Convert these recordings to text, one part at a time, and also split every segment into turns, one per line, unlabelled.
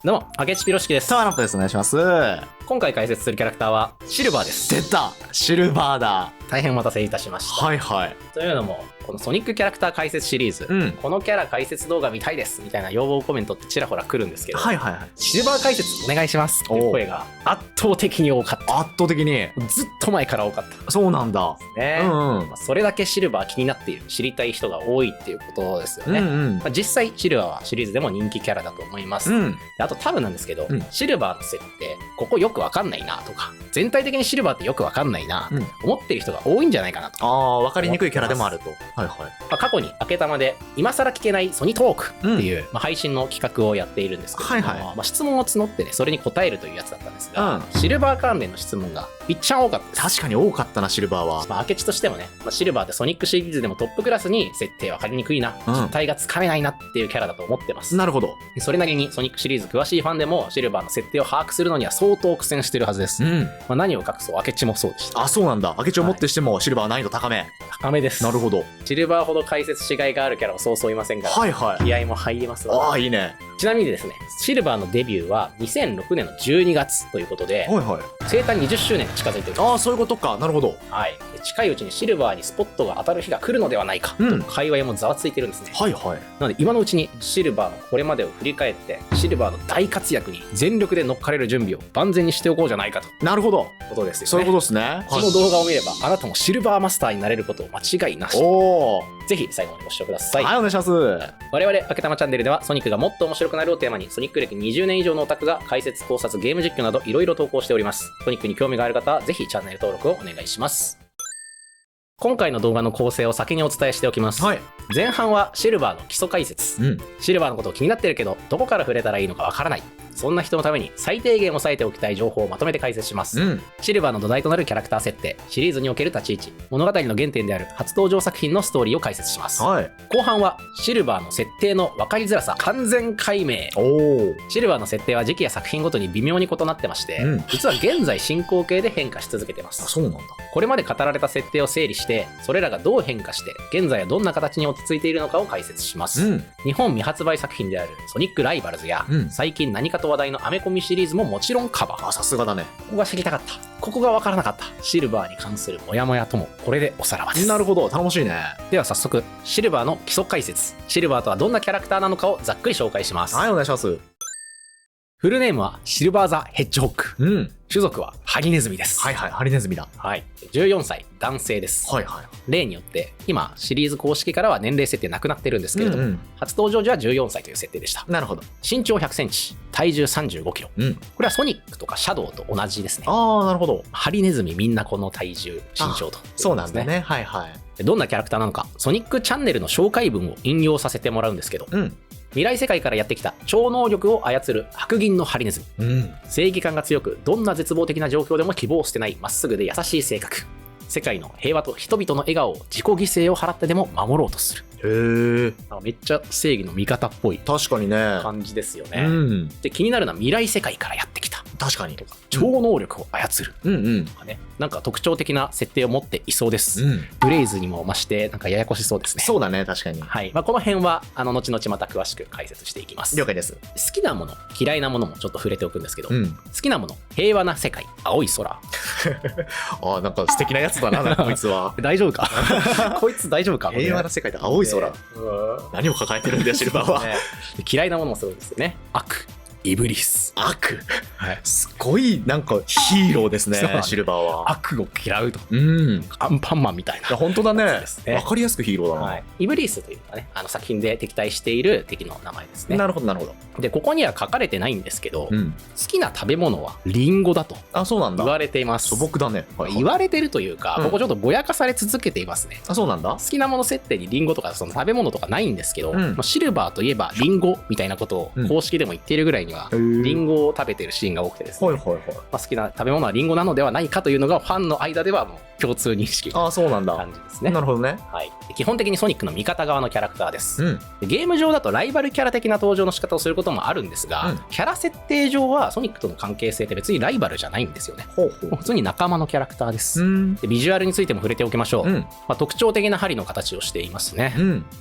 どうも、明智ピロシキです。
タワーナップです。お願いします。
今回解説するキャラクターはシルバーです。
出たシルバーだ。
大変お待たせいたしました。
はいはい。
というのも、このソニックキャラクター解説シリーズ、このキャラ解説動画見たいですみたいな要望コメントってちらほら来るんですけど、
はいはいはい。
シルバー解説お願いしますっていう声が圧倒的に多かった。
圧倒的に。
ずっと前から多かった。
そうなんだ。
ね。それだけシルバー気になっている、知りたい人が多いっていうことですよね。実際シルバーはシリーズでも人気キャラだと思います。あと多分なんですけど、シルバーの設定、ここよくわかんないなとか、全体的にシルバーってよくわかんないな、思ってる人が多いんじゃないかなと。
わかりにくいキャラでもあると。はいはい。
過去に明け玉で今更聞けないソニトークっていう、配信の企画をやっているんですけども、質問を募ってね、それに答えるというやつだったんですが、シルバー関連の質問がいっちゃん多かったです。
確かに多かったな、シルバーは。
明智としてもね、シルバーってソニックシリーズでもトップクラスに設定分かりにくいな、実態がつかめないなっていうキャラだと思ってます。
なるほど。
それなりにソニックシリーズ詳しいファンでもシルバーの設定を把握するのには相当苦戦してるはずです。何を隠そう明智もそうでした。
そうなんだ。明智をもってしてもシルバーは難易度高め。
高めです。
なるほど。
シルバーほど解説しがいがあるキャラはそうそういませんから、
はいはい。
気合も入りますわ。
いいね。
ちなみにですね、シルバーのデビューは2006年の12月ということで、生誕20周年が近づいている。
そういうことか。なるほど。
はい。近いうちにシルバーにスポットが当たる日が来るのではないかと、界隈もざわついてるんですね。
はいはい。
なので今のうちにシルバーのこれまでを振り返って、シルバーの大活躍に全力で乗っかれる準備を万全にしておこうじゃないかと。
なるほど。
ことですよね。
そういうことですね。
この動画を見れば、あなたもシルバーマスターになれることを間違いなし。ぜひ最後までご視聴ください。
はい、お願いします。
我々、あけたまチャンネルでは、ソニックがもっと面白くなるをテーマに、ソニック歴20年以上のオタクが解説、考察、ゲーム実況などいろいろ投稿しております。ソニックに興味がある方は、ぜひチャンネル登録をお願いします。今回の動画の構成を先にお伝えしておきます。前半はシルバーの基礎解説。シルバーのことを気になってるけど、どこから触れたらいいのかわからない。そんな人のために最低限押さえておきたい情報をまとめて解説します。シルバーの土台となるキャラクター設定、シリーズにおける立ち位置、物語の原点である初登場作品のストーリーを解説します。後半はシルバーの設定の分かりづらさ、完全解明。シルバーの設定は時期や作品ごとに微妙に異なってまして、実は現在進行形で変化し続けてます。
そうなんだ。
これまで語られた設定を整理して、それらがどう変化して、現在はどんな形に落ち着いているのかを解説します。日本未発売作品であるソニックライバルズや、最近何かと話題のアメコミシリーズももちろんカバー。
さすがだね。
ここが知りたかった。ここが分からなかった。シルバーに関するモヤモヤとも、これでおさらばです。
なるほど。頼もしいね。
では早速、シルバーの基礎解説。シルバーとはどんなキャラクターなのかをざっくり紹介します。
はい、お願いします。
フルネームはシルバーザ・ヘッジホッグ。種族はハリネズミです。
ハリネズミだ。
14歳、男性です。例によって、今、シリーズ公式からは年齢設定なくなってるんですけれども、初登場時は14歳という設定でした。
なるほど。
身長100センチ、体重35キロ。これはソニックとかシャドウと同じですね。
なるほど。
ハリネズミみんなこの体重、身長と。
そうなんだね。
どんなキャラクターなのか、ソニックチャンネルの紹介文を引用させてもらうんですけど、未来世界からやってきた超能力を操る白銀のハリネズミ。正義感が強く、どんな絶望的な状況でも希望を捨てないまっすぐで優しい性格。世界の平和と人々の笑顔を自己犠牲を払ってでも守ろうとする。めっちゃ正義の味方っぽい
確かにね
感じですよね。で、気になるのは未来世界からやってきた。
確かに。
とか超能力を操る。なんか特徴的な設定を持っていそうです。ブレイズにも増してなんかややこしそうですね。
そうだね、確かに。
この辺は後々また詳しく解説していきます。
了解です。
好きなもの、嫌いなものもちょっと触れておくんですけど、好きなもの、平和な世界、青い空。
なんか素敵なやつだな、こいつは。
大丈夫かこいつ大丈夫か。
平和な世界で青い空。何を抱えてるんだよ、シルバーは。
嫌いなものもそうですよね。悪。イブリス。
悪、すごいなんかヒーローですね、シルバーは。
悪を嫌うと。アンパンマンみたいな。
本当だね。わかりやすくヒーローだな。
イブリスというのはね、作品で敵対している敵の名前ですね。
なるほどなるほど。
で、ここには書かれてないんですけど、好きな食べ物はリンゴだと
そうなんだ。
言われています。
素朴だね。
言われてるというか、ここちょっとぼやかされ続けていますね。
そうなんだ。
好きなもの設定にリンゴとかその食べ物とかないんですけど、シルバーといえばリンゴみたいなことを公式でも言っているぐらいには、リンゴを食べてるシ人が多くてですね、
はいはいはい。
好きな食べ物はリンゴなのではないかというのがファンの間ではもう共通認識
ああ、そうなんだ。
感じですね。
なるほどね。
はい、基本的にソニックの味方側のキャラクターです、
うん。
ゲーム上だとライバルキャラ的な登場の仕方をすることもあるんですが、キャラ設定上はソニックとの関係性って別にライバルじゃないんですよね。
ほうほう。
普通に仲間のキャラクターです、
で、
ビジュアルについても触れておきましょう、
うん。
特徴的な針の形をしていますね、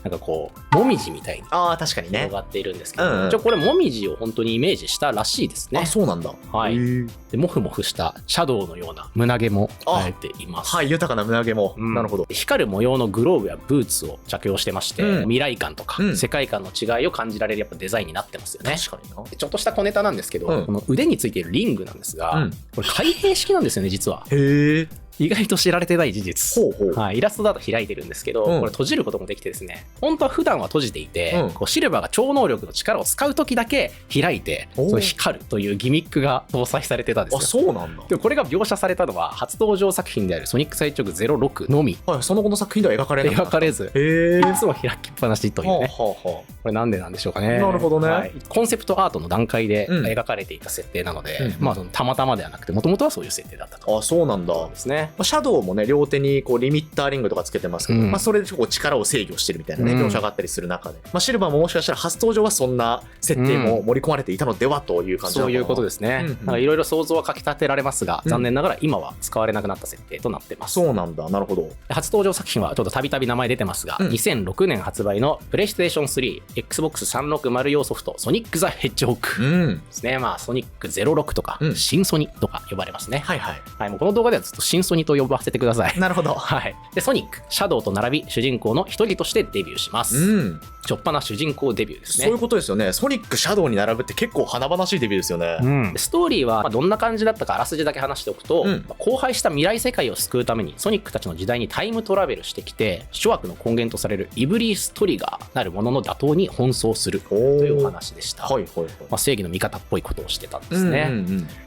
なんかこうもみじみたいに
ああ、確かにね。
広がっているんですけど、
うんうん
一応これもみじを本当にイメージしたらしいですね。
あ、そうなんだ。
はい
へー
でモフモフしたシャドウのような胸毛も生えています。
はい、豊かな胸毛も。なるほど。
光る模様のグローブやブーツを着用してまして、未来感とか、世界観の違いを感じられるやっぱデザインになってますよね。
確かにな。
ちょっとした小ネタなんですけど、この腕についているリングなんですが、これ開閉式なんですよね、実は。
へえ。
意外と知られてない事実。
ほうほう。
はい、イラストだと開いてるんですけど、これ閉じることもできてですね、本当は普段は閉じていて、こうシルバーが超能力の力を使う時だけ開いて、その光るというギミックが搭載されてたんですよ。
あ、そうなんだ。
でもこれが描写されたのは初登場作品であるソニック最直06のみ。
はい、その後の作品では描かれない。
描かれず、
へえ。
いつも開きっぱなしというね。これなんでなんでしょうかね。
なるほどね。
はい、コンセプトアートの段階で描かれていた設定なので、まあそのたまたまではなくて、もともとはそういう設定だったと。
あ、そうなんだ。
そうですね。
シャドウもね、両手にこうリミッターリングとかつけてますけど、それでこう力を制御してるみたいなね、描写があったりする中で、シルバーももしかしたら初登場はそんな設定も盛り込まれていたのではという感じなのかな。
そういうことですね。いろいろ想像はかき立てられますが、残念ながら今は使われなくなった設定となってます。
そうなんだ。なるほど。
初登場作品はちょっとたびたび名前出てますが、2006年発売のプレイステーション3、Xbox360 用ソフト、ソニック・ザ・ヘッジホッグですね。ソニック06とか、新ソニとか呼ばれますね。はいはい。はい、もうこの動画ではずっと新ソニと呼ばせてください。
なるほど。
はい。で、ソニック、シャドウと並び主人公の一人としてデビューします。ちょっぱな主人公デビューですね。
そういうことですよね。ソニック、シャドウに並ぶって結構華々しいデビューですよね。
ストーリーはどんな感じだったかあらすじだけ話しておくと、荒廃した未来世界を救うためにソニックたちの時代にタイムトラベルしてきて、諸悪の根源とされるイブリーストリガーなるものの打倒に奔走するというお話でした。正義の味方っぽいことをしてたんですね。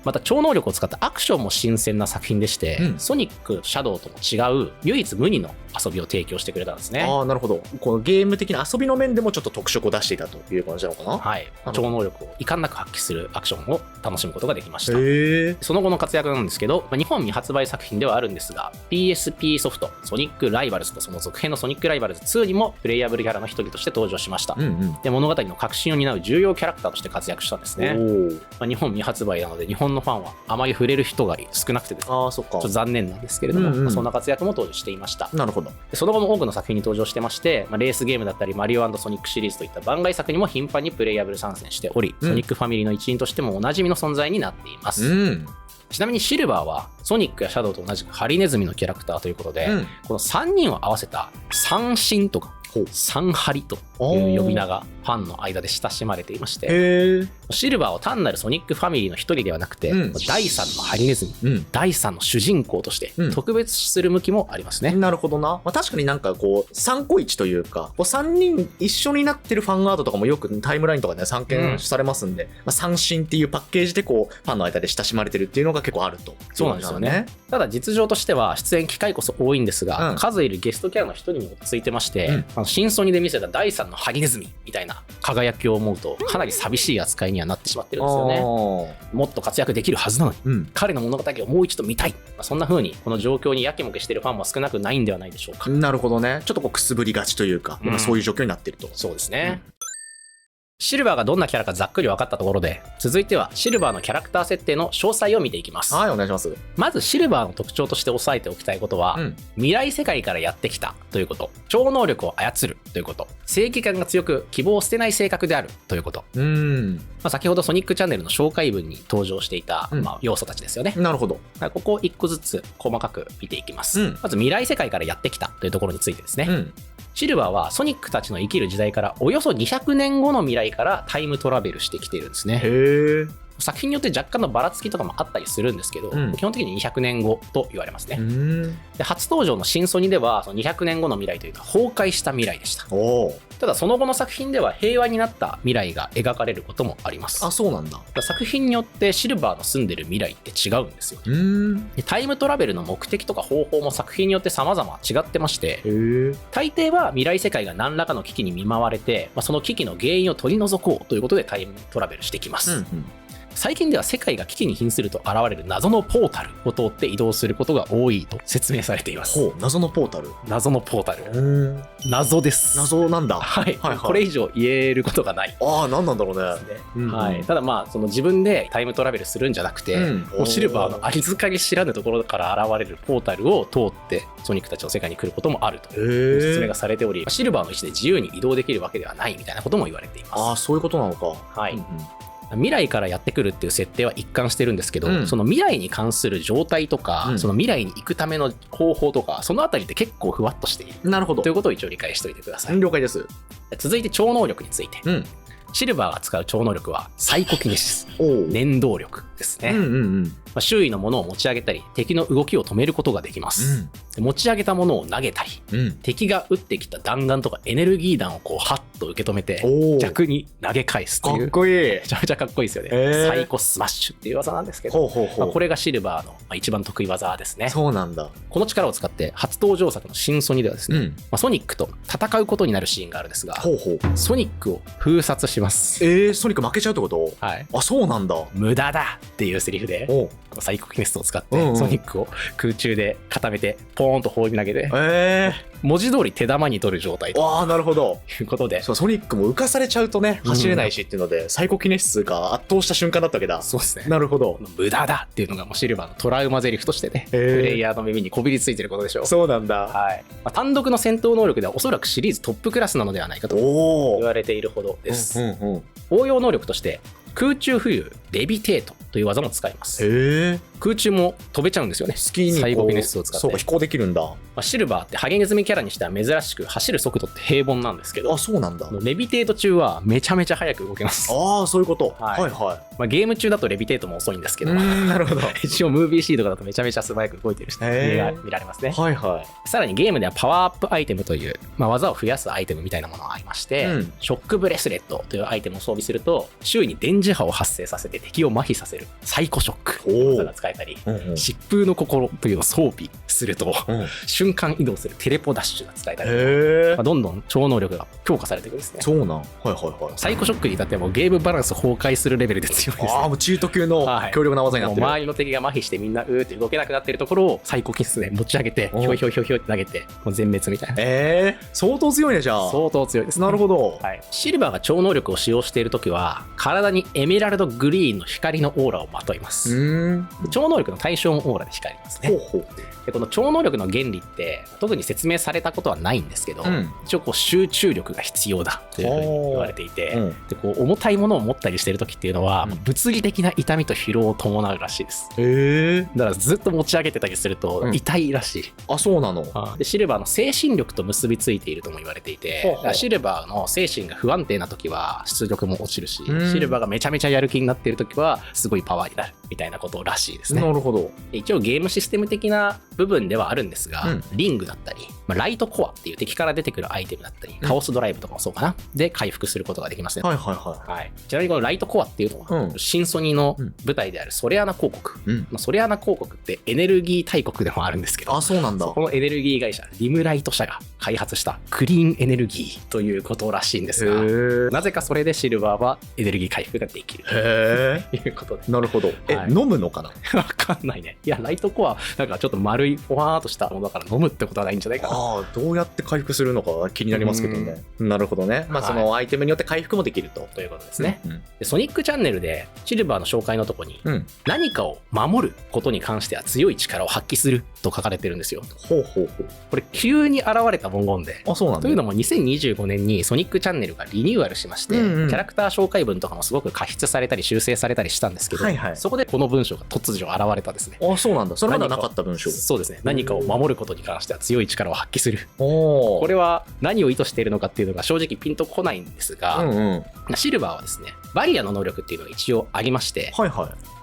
また超能力を使ったアクションも新鮮な作品でして、ソニック、シャドウとも違う唯一無二の遊びを提供してくれたんですね。
ああ、なるほど。このゲーム的な遊びの面でもちょっと特色を出していたという感じなのかな。
はい。超能力を遺憾なく発揮するアクションを楽しむことができました。
へ
その後の活躍なんですけど、日本未発売作品ではあるんですが、PSP ソフト、ソニックライバルズとその続編のソニックライバルズ2にもプレイヤブルキャラの一人として登場しました。で、物語の核心を担う重要キャラクターとして活躍したんですね。日本未発売なので、日本のファンはあまり触れる人が少なくてですね、ちょっと残念なんですけれども、そんな活躍も登場していました。
なるほど。
その後も多くの作品に登場してまして、レースゲームだったりマリオ&ソニックシリーズといった番外作にも頻繁にプレイヤブル参戦しており、ソニックファミリーの一員としてもおなじみの存在になっています。ちなみにシルバーはソニックやシャドウと同じくハリネズミのキャラクターということで、この3人を合わせた三神とか三ハリという呼び名がファンの間で親しまれていまして、シルバーは単なるソニックファミリーの一人ではなくて、第3のハリネズミ、第3の主人公として特別視する向きもありますね。
なるほどな。確かになんかこう3個1というか、3人一緒になってるファンアートとかもよくタイムラインとかで散見されますんで、三神っていうパッケージでこうファンの間で親しまれてるっていうのが結構あると。
そうなんですよね。ただ実情としては出演機会こそ多いんですが、数いるゲストキャラの一人にもついてまして、新ソニで見せた第3のハリネズミみたいな輝きを思うとかなり寂しい扱いにはなってしまってるんですよね。もっと活躍できるはずなのに、彼の物語をもう一度見たい、そんな風にこの状況にやきもきしてるファンも少なくないんではないでしょうか。
なるほどね。ちょっとこうくすぶりがちというか、そういう状況になってると。
そうですね。シルバーがどんなキャラかざっくり分かったところで、続いてはシルバーのキャラクター設定の詳細を見ていきます。
はい、お願いします。
まずシルバーの特徴として押さえておきたいことは、未来世界からやってきたということ、超能力を操るということ、正義感が強く希望を捨てない性格であるということ。先ほどソニックチャンネルの紹介文に登場していた、要素たちですよね。
なるほど。
ここを1個ずつ細かく見ていきます。まず未来世界からやってきたというところについてですね。シルバーはソニックたちの生きる時代からおよそ200年後の未来からタイムトラベルしてきているんですね。作品によって若干のばらつきとかもあったりするんですけど、基本的に200年後と言われますね。で、初登場の新ソニではその200年後の未来というのは崩壊した未来でした。ただその後の作品では平和になった未来が描かれることもあります。
あ、そうなんだ。
作品によってシルバーの住んでる未来って違うんですよ。で、タイムトラベルの目的とか方法も作品によって様々違ってまして、大抵は未来世界が何らかの危機に見舞われて、その危機の原因を取り除こうということでタイムトラベルしてきます。最近では世界が危機に瀕すると現れる謎のポータルを通って移動することが多いと説明されています。
ほう、謎のポータル。
謎のポータル。謎です。
謎なんだ。
はい。
はいはい、
これ以上言えることがない。
ああ、何なんだろうね。
はい。ただまあ、その自分でタイムトラベルするんじゃなくて、もうシルバーの預かり知らぬところから現れるポータルを通ってソニックたちの世界に来ることもあるという説明がされており、シルバーの意思で自由に移動できるわけではないみたいなことも言われています。
ああ、そういうことなのか。
はい。未来からやってくるっていう設定は一貫してるんですけど、その未来に関する状態とか、その未来に行くための方法とか、そのあたりって結構ふわっとしている。
なるほど。
ということを一応理解しておいてください。
了解です。
続いて超能力について。シルバーが使う超能力はサイコキネシス、念動力ですね。周囲のものを持ち上げたり敵の動きを止めることができます。持ち上げたものを投げたり、敵が撃ってきた弾丸とかエネルギー弾をこうハッと受け止めて逆に投げ返すっていう、
かっこいい、
めちゃめちゃかっこいいですよね。サイコスマッシュっていう技なんですけど、これがシルバーの一番得意技ですね。
そうなんだ。
この力を使って初登場作の新ソニではですね、ソニックと戦うことになるシーンがあるんですが、ソニックを封殺します。
ソニック負けちゃうってこと？はい。あ、そうなんだ。
無駄だっていうセリフでサイコキネシスを使ってソニックを空中で固めてポーンと放り投げて、文字通り手玉に取る状態と。
ああ、なるほど。
いうことで、
ソニックも浮かされちゃうとね、走れないしっていうので、サイコキネシスが圧倒した瞬間だったわけだ。
そうですね。
なるほど。
無駄だっていうのがもうシルバーのトラウマゼリフとしてね、プレイヤーの耳にこびりついてることでしょう。
そうなんだ。
はい。単独の戦闘能力ではおそらくシリーズトップクラスなのではないかと言われているほどです。応用能力として空中浮遊レビテートという技も使います。空中も飛べちゃうんですよね。
スキーに
サイコキネシスを使って。
そうか、飛行できるんだ。
シルバーってハゲネズミキャラにしては珍しく走る速度って平凡なんですけど、
あ、そうなんだ。
レビテート中はめちゃめちゃ速く動けます。
ああ、そういうこと。はいはい。
ゲーム中だとレビテートも遅いんですけど、
なるほど。
一応ムービーシーとかだとめちゃめちゃ素早く動いてるし、見られますね。
はいはい。
さらにゲームではパワーアップアイテムという、技を増やすアイテムみたいなものがありまして、ショックブレスレットというアイテムを装備すると周囲に電磁波を発生させて敵を麻痺させるサイコショックという技が使えたり、疾風の心というのを装備すると、瞬間移動するテレポダッシュが使えたり、どんどん超能力が強化されていくんですね。
そうなん。はいはいはい。
サイコショックに至ってはもうゲームバランス崩壊するレベルで強いですね。
ああ、もうチート級の強力な技になってる。
周りの敵が麻痺してみんなって動けなくなってるところをサイコキネシスで持ち上げてひょいひょいひょいひょいって投げてもう全滅みたいな。
相当強いね、じゃあ。
相当強いですね。
なるほど。
シルバーが超能力を使用しているときは体にエメラルドグリーンの光のオーラをまといます。超能力の対象もオーラで光りますね。でこの超能力の原理って特に説明されたことはないんですけど、一応こう集中力が必要だというふうに言われていて、でこう重たいものを持ったりしている時っていうのは、物理的な痛みと疲労を伴うらしいです。だからずっと持ち上げてたりすると痛いらしい。
あ、そうなの。
でシルバーの精神力と結びついているとも言われていて、シルバーの精神が不安定な時は出力も落ちるし、シルバーがめちゃめちゃやる気になっている時はすごいパワーになるみたいなことらしいですね。
なるほど。
一応ゲームシステム的な部分ではあるんですが、リングだったり、ライトコアっていう敵から出てくるアイテムだったり、カオスドライブとかもそうかなで回復することができますね。ちなみにこのライトコアっていうのは、新ソニの舞台であるソレアナ公国、ソレアナ公国ってエネルギー大国でもあるんですけど、
あ、そうなんだ。
そこのエネルギー会社リムライト社が開発したクリーンエネルギーということらしいんですが、なぜかそれでシルバーはエネルギー回復ができるということで。
なるほど。飲むのかな。
わかんないね。いや、ライトコアなんかちょっと丸いフワーっとしたものだから飲むってことはないんじゃないかな。
どうやって回復するのか気になりますけどね。なるほどね。そのアイテムによって回復もできると
いうことですね。でソニックチャンネルでシルバーの紹介のとこに、何かを守ることに関しては強い力を発揮すると書かれてるんですよ。これ急に現れた文言で。というのも2025年にソニックチャンネルがリニューアルしまして、キャラクター紹介文とかもすごく加筆されたり修正されたりしたんですけど、そこでこの文章が突如現れたですね。
あ、そうなんだ。それまだなかった文章。
そうですね。何かを守ることに関しては強い力を発揮する。これは何を意図しているのかっていうのが正直ピンとこないんですが、シルバーはですね、バリアの能力っていうのが一応ありまして、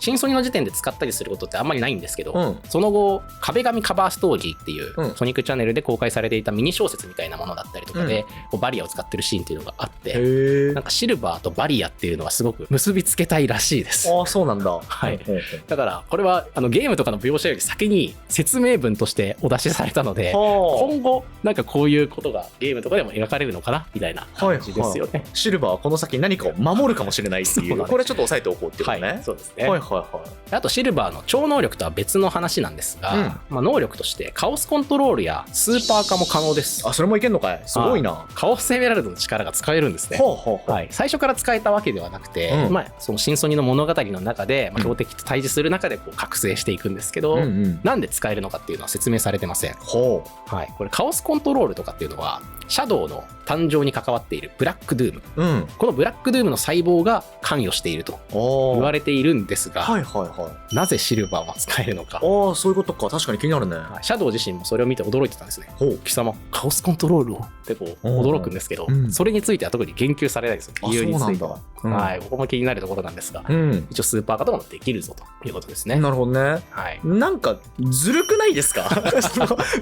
新ソニの時点で使ったりすることってあんまりないんですけど、その後壁紙カバーストーリーっていう、
うん
ソニックチャンネルで公開されていたミニ小説みたいなものだったりとかで、こうバリアを使ってるシーンっていうのがあって
へえ。
なんかシルバーとバリアっていうのはすごく結びつけたいらしいです。
ああ、そうなんだ。
はいだからこれはゲームとかの描写より先に説明文としてお出しされたので、
は
今後なんかこういうことがゲームとかでも描かれるのかなみたいな感じですよね。
あ。シルバーはこの先何かを守るかもしれないっていう。
そうなんです
これちょっと押さえておこうっていうことね。
はい、そうですね。
はいはいはい。
あとシルバーの超能力とは別の話なんですが、能力としてカオスコントロールやスーパー化も可能です。
あ、それもいけんのかい。すごいな。
カオスエメラルドの力が使えるんですね。
ほうほうほう。
はい、最初から使えたわけではなくて、その新ソニの物語の中で、標的と対峙する中でこう覚醒していくんですけど、なんで使えるのかっていうのは説明されてません。
ほう。
はい、これカオスコントロールとかっていうのはシャドウの誕生に関わっているブラックドゥーム、このブラックドゥームの細胞が関与していると言われているんですが、
はいはいはい。
なぜシルバーは使えるのか。
ああ、そういうことか。確かに気になるね。
シャドウ自身もそれを見て驚いてたんですね。
ほう。
貴様カオスコントロールをってこう驚くんですけど、それについては特に言及されないですよ。理由については。はい、ここも気になるところなんですが、一応スーパー化とかもできるぞということですね。
なるほどね。
はい。
なんかずるくないですか？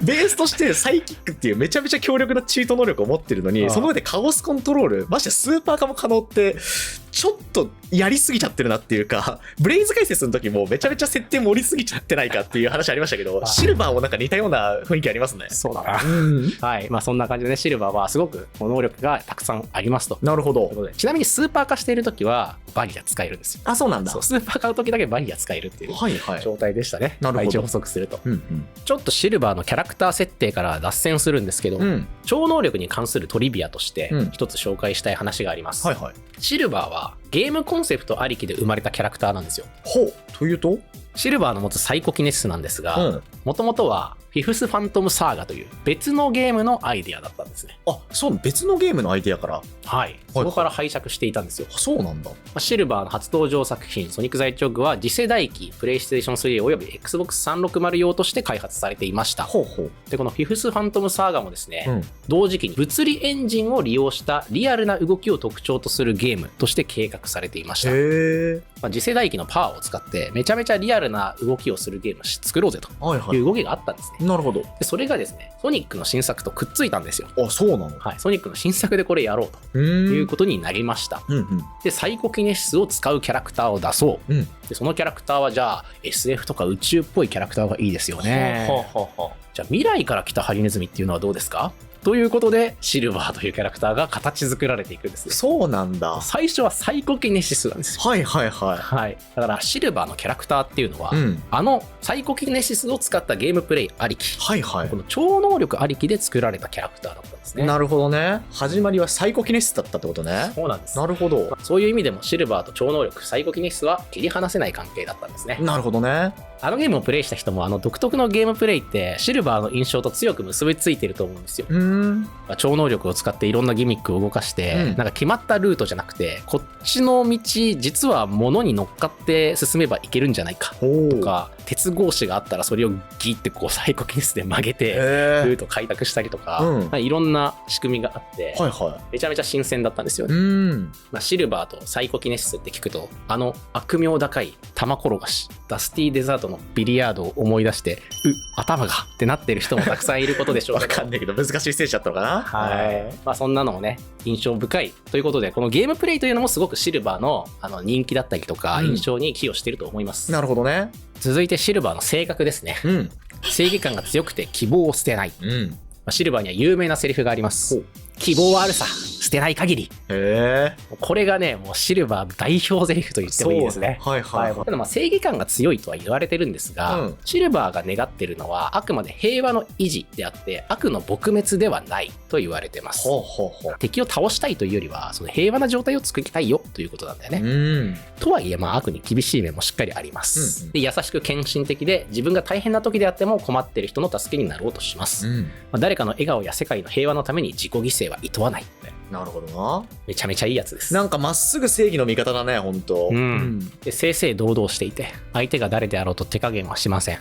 ベースとしてサイキックっていうめちゃめちゃ強力なチート能力を持ってるのに、その上でカオスコントロール、ましてスーパー化も可能ってちょっとやりすぎちゃってるなっていうか、ブレイズ解説の時もめちゃめちゃ設定盛りすぎちゃってないかっていう話ありましたけど、シルバーもなんか似たような雰囲気ありますね。
そうだな。はい。まあそんな感じでね、シルバーはすごく能力がたくさんありますと。
なるほど。
ちなみにスーパー化している時はバリア使えるんですよ。
あ、そうなんだ。
そう、スーパー買う時だけバリア使えるっていう状態でしたね。
なるほど。
一応補足すると。ちょっとシルバーのキャラクター設定から脱線するんですけど、超能力に関するトリビアとして一つ紹介したい話があります。シルバーはゲームコンセプトありきで生まれたキャラクターなんですよ。
ほう。というと？
シルバーの持つサイコキネシスなんですが、もともとはフィフスファントムサーガという別のゲームのアイディアだったんですね。
あ、そう、別のゲームのアイディアから。
はい。そこから拝借していたんですよ。
そうなんだ。
シルバーの初登場作品ソニック・ザ・ヘッジホッグは次世代機プレイステーション3および Xbox360 用として開発されていました。でこのフィフスファントムサーガもですね、同時期に物理エンジンを利用したリアルな動きを特徴とするゲームとして計画されていました。次世代機のパワーを使ってめちゃめちゃリアルな動きをするゲームを作ろうぜという動きがあったんですね。
なるほど。
でそれがですね、ソニックの新作とくっついたんですよ。
あ、そうなの？
はい。ソニックの新作でこれやろうということになりました。でサイコキネシスを使うキャラクターを出そう。でそのキャラクターはじゃあ SF とか宇宙っぽいキャラクターがいいですよね。じゃあ未来から来たハリネズミっていうのはどうですかということでシルバーというキャラクターが形作られていくんですよ。
そうなんだ。
最初はサイコキネシスなんですよ。はい。だからシルバーのキャラクターっていうのは、サイコキネシスを使ったゲームプレイありき、この超能力ありきで作られたキャラクターだったんですね。
なるほどね。始まりはサイコキネシスだったってことね。
そうなんです。
なるほど。
そういう意味でもシルバーと超能力サイコキネシスは切り離せない関係だったんですね。
なるほどね。
あのゲームをプレイした人も独特のゲームプレイってシルバーの印象と強く結びついてると思うんですよ。超能力を使っていろんなギミックを動かして、なんか決まったルートじゃなくてこっちの道実は物に乗っかって進めばいけるんじゃないかとか、鉄格子があったらそれをギってこうサイコキネシスで曲げてルート開拓したりとか、いろんな仕組みがあって、めちゃめちゃ新鮮だったんですよね。シルバーとサイコキネシスって聞くと悪名高い玉転がしダスティーデザートのビリヤードを思い出して頭がってなってる人もたくさんいることでしょう。
わかんないけど難しいステージだったのかな。
まあそんなのもね印象深いということで、このゲームプレイというのもすごくシルバーの人気だったりとか印象に寄与していると思います。
なるほどね。
続いてシルバーの性格ですね。正義感が強くて希望を捨てない。シルバーには有名なセリフがあります。希望はあるさ、捨てない限り。これがね、もうシルバー代表セリフと言ってもいいですね。ただ正義感が強いとは言われてるんですが、シルバーが願ってるのはあくまで平和の維持であって悪の撲滅ではないと言われてます。敵を倒したいというよりはその平和な状態を作りたいよということなんだよね。とはいえ悪に厳しい面もしっかりあります。で優しく献身的で自分が大変な時であっても困ってる人の助けになろうとします。誰かの笑顔や世界の平和のために自己犠牲はいとわない。
なるほどな。
めちゃめちゃいいやつです。
なんかまっすぐ正義の味方だね、本当。
で正々堂々していて相手が誰であろうと手加減はしません。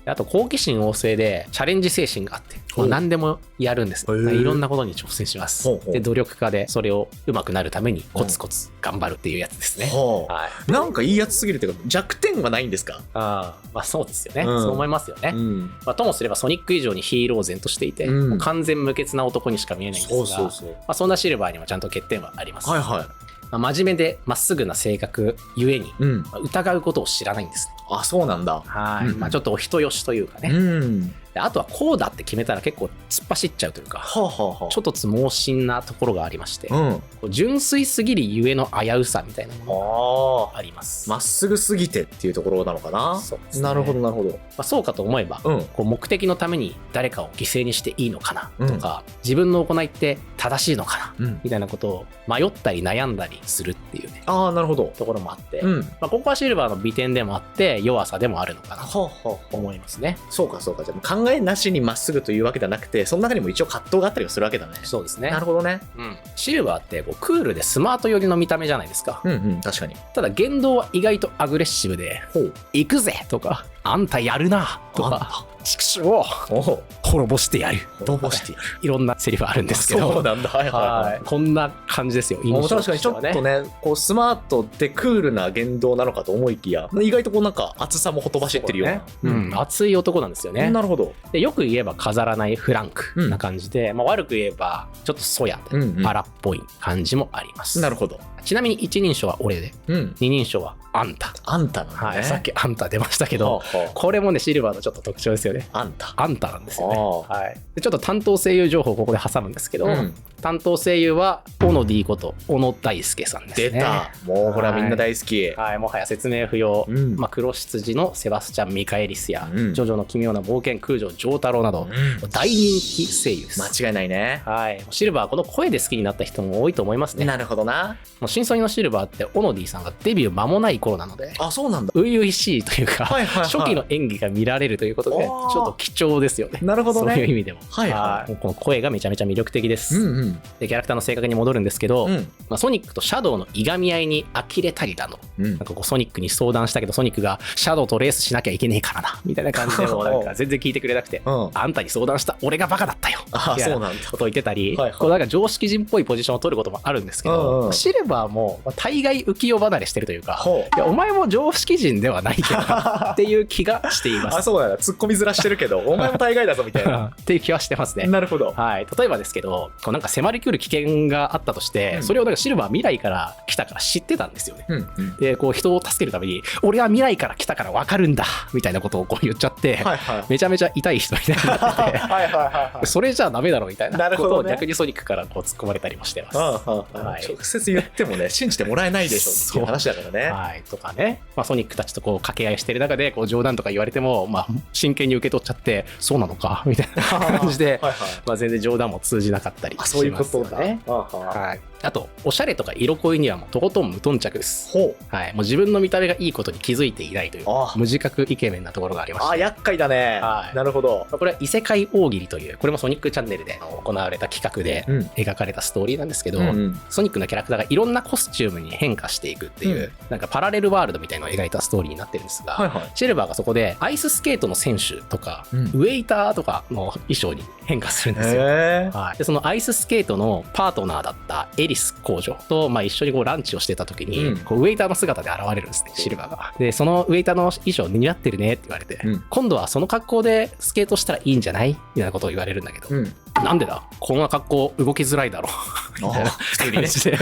あと好奇心旺盛でチャレンジ精神があってもう何でもやるんです。
へー
いろんなことに挑戦します
ほうほう。
で、努力家でそれを上手くなるためにコツコツ頑張るっていうやつですね。
はあ
はい。
なんかいいやつすぎるっていうか、弱点はないんですか？
まあそうですよね。
うん
そう思いますよね。
ん。
まあ、ともすればソニック以上にヒーロー然としていて、
うん
もう完全無欠な男にしか見えないんですが、
そうそう。
まあ、そんなシルバーにもちゃんと欠点はあります。
はいは
まあ、真面目でまっすぐな性格ゆえに、
い。うん。
まあ疑うことを知らないんですね。
あ、そうなんだ。
はい、
うん
まあ、ちょっとお人よしというかね、
うん。
であとはこうだって決めたら結構突っ走っちゃうというか、
はあはあはあ。
ちょっと盲信なところがありまして、
うん。
こう純粋すぎるゆえの危うさみたいなもの
あ
があります。
まっすぐすぎてっていうところなのかな。
そうですね
なるほどなるほど。
まあ、そうかと思えば、
うん。
こう目的のために誰かを犠牲にしていいのかなとか、自分の行いって正しいのかな
うん。
みたいなことを迷ったり悩んだりするっていうね
ああ、なるほど。
ところもあって、
うん。
まあ、ここはシルバーの美点でもあって弱さでもあるのかなと
はあはあ。
思いますね。
そうかそうか。じゃあ考えなしにまっすぐというわけではなくて、その中にも一応葛藤があったりはするわけだね。
そうですね。
なるほどね。
うん、シルバーってこうクールでスマート寄りの見た目じゃないですか。
うんうん、確かに。
ただ言動は意外とアグレッシブで
ほう。
「行くぜ!」とか「あんたやるな!」と
あん
か「畜生を
おお。
滅ぼしてやる!」
滅ぼしてやる。
いろんなセリフあるんですけど、
そうなんだ。はいはいはい。
はいこんな感じですよ。印象
確かにちょ
としては
っとね、こうスマートでクールな言動なのかと思いきや、意外とこうなんか熱さもほとばしってるような。
うん、熱い男なんですよね。
なるほど。
でよく言えば飾らないフランクな感じで、まあ、悪く言えばちょっとそやで
うんうん
荒っぽい感じもあります。
なるほど。
ちなみに一人称は俺で
うん。
二人称はあんた。
あんたなんだね。
はい、さっきあんた出ましたけど、
はあは
これもねシルバーのちょっと特徴ですよね。
あんた。
あんたなんですよね。
あ
はい、でちょっと担当声優情報をここで挟むんですけど、
うん
担当声優は小野 D こと小野大輔さんですね。
出た。もうほらみんな大好き。
はい、もはや説明不要、
うん
まあ、黒執事のセバスチャン・ミカエリスや、
うん
ジョジョの奇妙な冒険空城城太郎など、
うん
大人気声優です。
間違いないね。
はい、シルバーはこの声で好きになった人も多いと思いますね。
なるほどな。
もう真相のシルバーってオノディさんがデビュー間もない頃なので
あ、そうなんだ。
初々しいというか、
はいはいはい
初期の演技が見られるということでち
あー
ょっと貴重ですよね。
なるほどね
そういう意味でも、
はいはい
この声がめちゃめちゃ魅力的です、
うんうん。
でキャラクターの性格に戻るんですけど、
うん。
まあ、ソニックとシャドウのいがみ合いに呆れたりだの
うん
なん。かこうソニックに相談したけどソニックがシャドウとレースしなきゃいけねえからなみたいな感じでもうなんか全然聞いてくれなくて
うん。
あんたに相談した俺がバカだったよ
あ、
みたい
そうなんだ。
ことを言ってたり、
はいはい
こうなんか常識人っぽいポジションを取ることもあるんですけど、
うんうん
シルバーも大概浮世離れしてるというか、
ほう。
いやお前も常識人ではないけどなっていう気がしていま
あ、
す。
そうなんだ。突っ込みずらしてるけど、お前も大概だぞみたいな。
っていう気はしてますね。
なるほど。
はい、例えばですけどこうなんか迫り来る危険があったとして、
うん
それをなんかシルバーは未来から来たから知ってたんですよね。
うんうん。
でこう人を助けるために俺は未来から来たから分かるんだみたいなことをこう言っちゃって、
はいはい。
めちゃめちゃ痛い人みたいになって
はいはいはいはい
てそれじゃダメだろみたいなことを
なるほどね
逆にソニックからこう突っ込まれたりもしてます。はい
直接言ってもね、信じてもらえないでしょっていう話だからね。
はい、とかね、まあ、ソニックたちとこう掛け合いしてる中でこう冗談とか言われても、まあ、真剣に受け取っちゃってそうなのかみたいな感じで、
はいはい。
まあ、全然冗談も通じなかったりし
あ、
ます
そういうことだ
ね。
は
はい、あとおしゃれとか色恋にはもうとことん無頓着です。
ほう。
はい、もう自分の見た目がいいことに気づいていないという
あ
無自覚イケメンなところがありまし
あ、
て、
厄介だね。
はい
なるほど。
これは異世界大喜利というこれもソニックチャンネルで行われた企画で
うん。
描かれたストーリーなんですけど、
うん
ソニックのキャラクターがいろんなコスチュームに変化していくっていう、
うん
なんかパラレルワールドみたいなのを描いたストーリーになってるんですが、
はいはい。
シルバーがそこでアイススケートの選手とか、
うん
ウェイターとかの衣装に変化するんですよ。
へ
はい、でそのアイススケートのパートナーだったエリス公女と、まあ、一緒にこうランチをしてた時に、
うん
こうウェイターの姿で現れるんですねシルバーが。でそのウェイターの衣装似合ってるねって言われて、
うん
今度はその格好でスケートしたらいいんじゃないみたいなことを言われるんだけど、
うん。
なんでだこんな格好動きづらいだろみたいな
普通にね。
感じで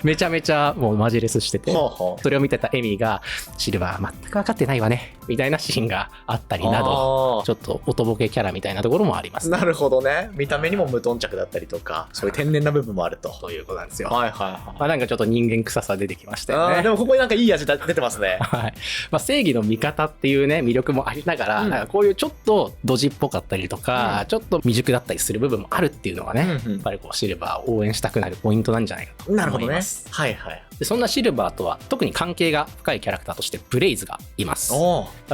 めちゃめちゃもうマジレスしてて、
はあは
それを見てたエミーがシルバー全く分かってないわねみたいなシーンがあったり
あ
など、
あ
ちょっとおとぼけキャラみたいなところもあります、
なるほどね。見た目にも無頓着だったりとか、そういう天然な部分もあると。
ということなんですよ。
はいはいはい。
まあ、なんかちょっと人間臭さ出てきましたよね。
あーでもここになんかいい味出てますね。
はい、まあ、正義の味方っていうね魅力もありながら、
うん
なんかこういうちょっとドジっぽかったりとか、
うん
ちょっと未熟だったりする部分もあるっていうのがね、
うんうん
やっぱりこうシルバーを応援したくなるポイントなんじゃないかと
なるほどね
思います。。
はいはい。
でそんなシルバーとは特に関係が深いキャラクターとしてブレイズがいます。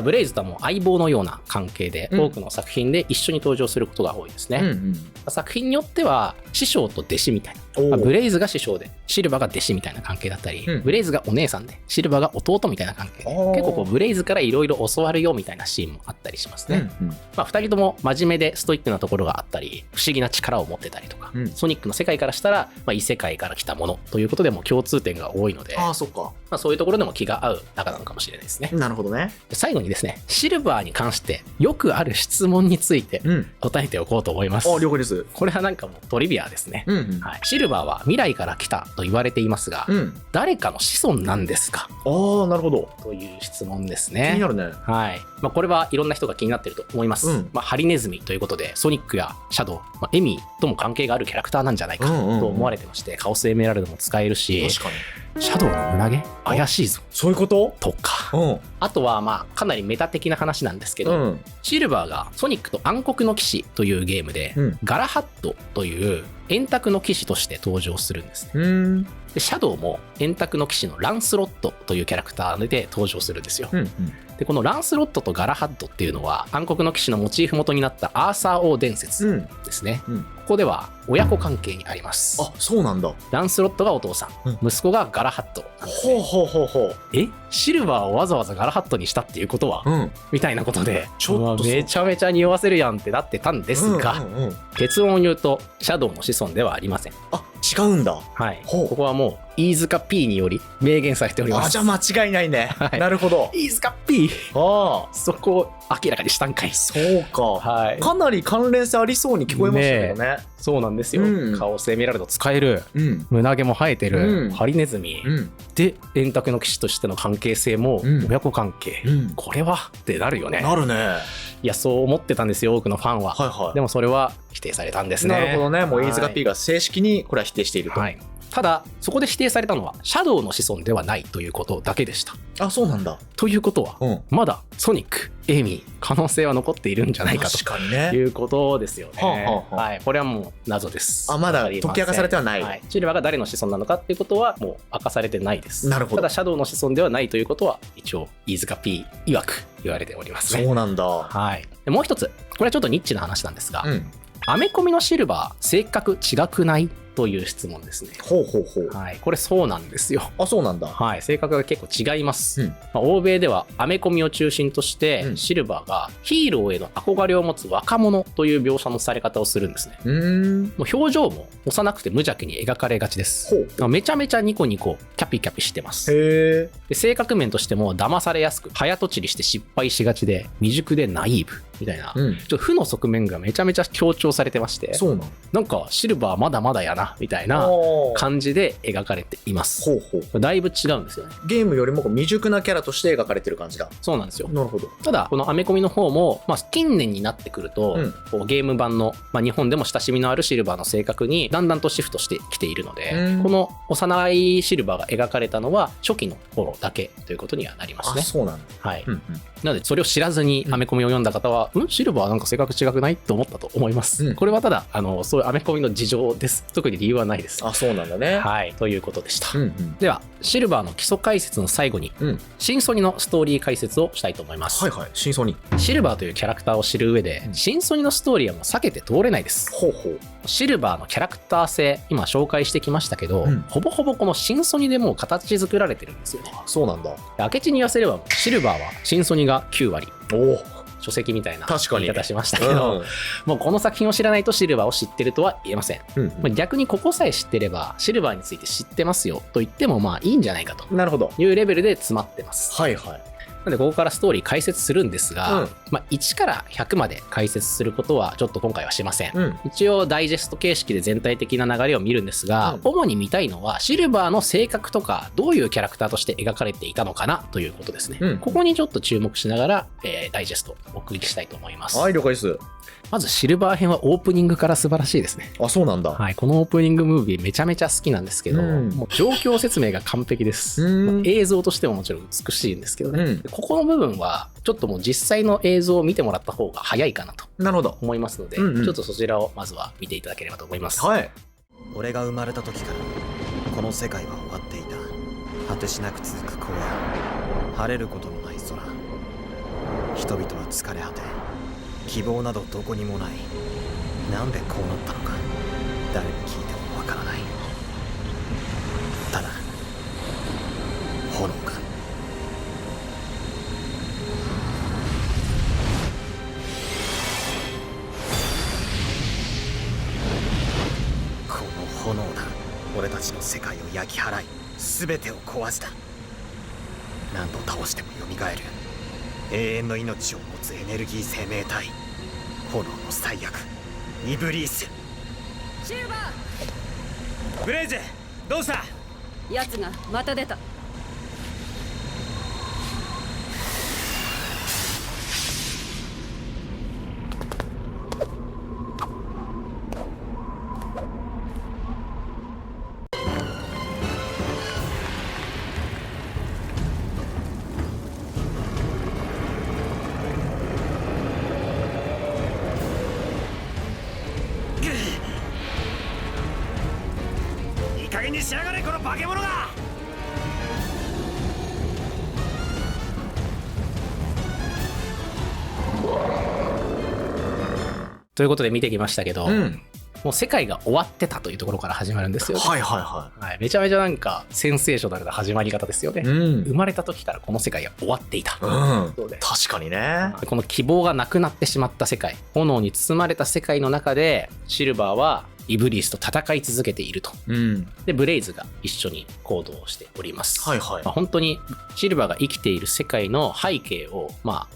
ブレイズとはもう相棒のような関係で、多くの作品で一緒に登場することが多いですね。作品によっては師匠と弟子みたいな、ブレイズが師匠でシルバーが弟子みたいな関係だったり、ブレイズがお姉さんでシルバーが弟みたいな関係で、結構こうブレイズからいろいろ教わるよみたいなシーンもあったりしますね。2人とも真面目でストイックなところがあったり、不思議な力を持ってたりとか、ソニックの世界からしたら、異世界から来たものということでも共通点が多いので、
そっか。
そういうところでも気が合う仲なのかもしれないですね。
なるほどね。
最後にですね、シルバーに関してよくある質問について答えておこうと思います。
了解です。
これはなんかもうトリビアですね。シルバーは未来から来たと言われていますが、誰かの子孫なんですか？
なるほど。
という質問ですね。
気になるね。
はい。これはいろんな人が気になっていると思います。ハリネズミということで、ソニックやシャドウ、エミとも関係があるキャラクターなんじゃないかと思われてまして、カオスエメラルドも使えるし、
確かに。
シャドウの胸毛怪しいぞ。
そういうこと
とか。あとはかなりメタ的な話なんですけど、シルバーがソニックと暗黒の騎士というゲームで、ガラハットという円卓の騎士として登場するんですね。でシャドウも円卓の騎士のランスロットというキャラクターで登場するんですよ。でこのランスロットとガラハットっていうのは暗黒の騎士のモチーフ元になったアーサー王伝説ですね。ここでは親子関係にあります。
そうなんだ。
ランスロットがお父さん、息子がガラハットなんですね。シルバーをわざわざガラハットにしたっていうことは、みたいなことで
ちょっと
めちゃめちゃ匂わせるやんってなってたんですが、結論を言うとシャドウの子孫ではありません。
違うんだ。
はい。ここはもう飯塚 P により明言されております。
じゃあ間違いないね。なるほど。
飯塚 P。そこを明らかにしたんかい。
そうか。かなり関連性ありそうに聞こえましたけどね。
そうなんですよ。カオスエメラルド使える、胸毛も生えてる、ハリネズミ、で円卓の騎士としての関係性も親子関係、これはってなるよね。
なるね。
いやそう思ってたんですよ、多くのファンは。でもそれは否定されたんですね。
なるほどね。もう飯塚 P が正式にこれは否定していると。
ただそこで否定されたのはシャドウの子孫ではないということだけでした。
そうなんだ。
ということは、まだソニック、エミ可能性は残っているんじゃないかということですよね。これはもう謎です。
まだ解き明かされてはない。
シルバーが誰の子孫なのかっていうことはもう明かされてないです。
なるほど。
ただシャドウの子孫ではないということは一応飯塚 P 曰く言われておりますね。
そうなんだ。
でもう一つ、これはちょっとニッチな話なんですが、アメコミのシルバー性格違くないという質問ですね。これそうなんですよ。
そうなんだ。
性格が結構違います。欧米ではアメコミを中心として、シルバーがヒーローへの憧れを持つ若者という描写のされ方をするんですね。もう表情も幼くて無邪気に描かれがちです。めちゃめちゃニコニコキャピキャピしてます。で性格面としても騙されやすく早とちりして失敗しがちで未熟でナイーブみたいな、ちょっと負の側面がめちゃめちゃ強調されてまして、なんかシルバーまだまだやなみたいな感じで描かれています。だいぶ違うんですよね。
ゲームよりも未熟なキャラとして描かれてる感じだ。
そうなんですよ。
なるほど。
ただこのアメコミの方も、近年になってくると、ゲーム版の、日本でも親しみのあるシルバーの性格にだんだんとシフトしてきているので、この幼いシルバーが描かれたのは初期の頃だけということにはなりますね。
そうなんだ。
なのでそれを知らずにアメコミを読んだ方は、シルバーなんか性格違くないと思ったと思います。これはただそういうアメコミの事情です。特に理由はないです。
そうなんだね。
ということでした。ではシルバーの基礎解説の最後に、新ソニのストーリー解説をしたいと思います。
新ソニ。
シルバーというキャラクターを知る上で、新ソニのストーリーはもう避けて通れないです。シルバーのキャラクター性、今紹介してきましたけど、ほぼほぼこの新ソニでもう形作られてるんですよね。
そうなんだ。
明智に言わせればシルバーは新ソニが9割。書籍みたいな言い方しましたけど、もうこの作品を知らないとシルバーを知ってるとは言えません。逆にここさえ知ってればシルバーについて知ってますよと言ってもいいんじゃないかというレベルで詰まってます。なのでここからストーリー解説するんですが、1から100まで解説することはちょっと今回はしません。一応ダイジェスト形式で全体的な流れを見るんですが、主に見たいのはシルバーの性格とかどういうキャラクターとして描かれていたのかなということですね。ここにちょっと注目しながら、ダイジェストをお送りしたいと思います。
了解です。
まずシルバー編はオープニングから素晴らしいですね。
そうなんだ。
このオープニングムービーめちゃめちゃ好きなんですけど、もう状況説明が完璧です。映像としてももちろん美しいんですけどね、ここの部分はちょっともう実際の映像を見てもらった方が早いかなと思いますので、ちょっとそちらをまずは見ていただければと思います。
俺が生まれた時からこの世界は終わっていた。果てしなく続く荒野、晴れることのない空。人々は疲れ果て、希望などどこにもない。なんでこうなったのか、誰に聞いてもわからない。ただ炎が。この炎だ、俺たちの世界を焼き払い、全てを壊した。何度倒しても蘇る永遠の命を持つエネルギー生命体、炎の最悪、イブリース。
シルバ
ブレイズ、どうした？
ー、奴がまた出た。
いい加減にしやがれ、この化け物が！
ということで見てきましたけど、
うん。
もう世界が終わってたというところから始まるんですよ、
はいはいは
はい、めちゃめちゃなんかセンセーショナルな始まり方ですよね、
い。うん。
生まれた時からこの世界が終わっていた、
うん。
そうで
確かにね。
この希望がなくなってしまった世界、炎に包まれた世界の中でシルバーはイブリスと戦い続けていると。
うん。
でブレイズが一緒に行動をしております、
はいはい。
本当にシルバーが生きている世界の背景を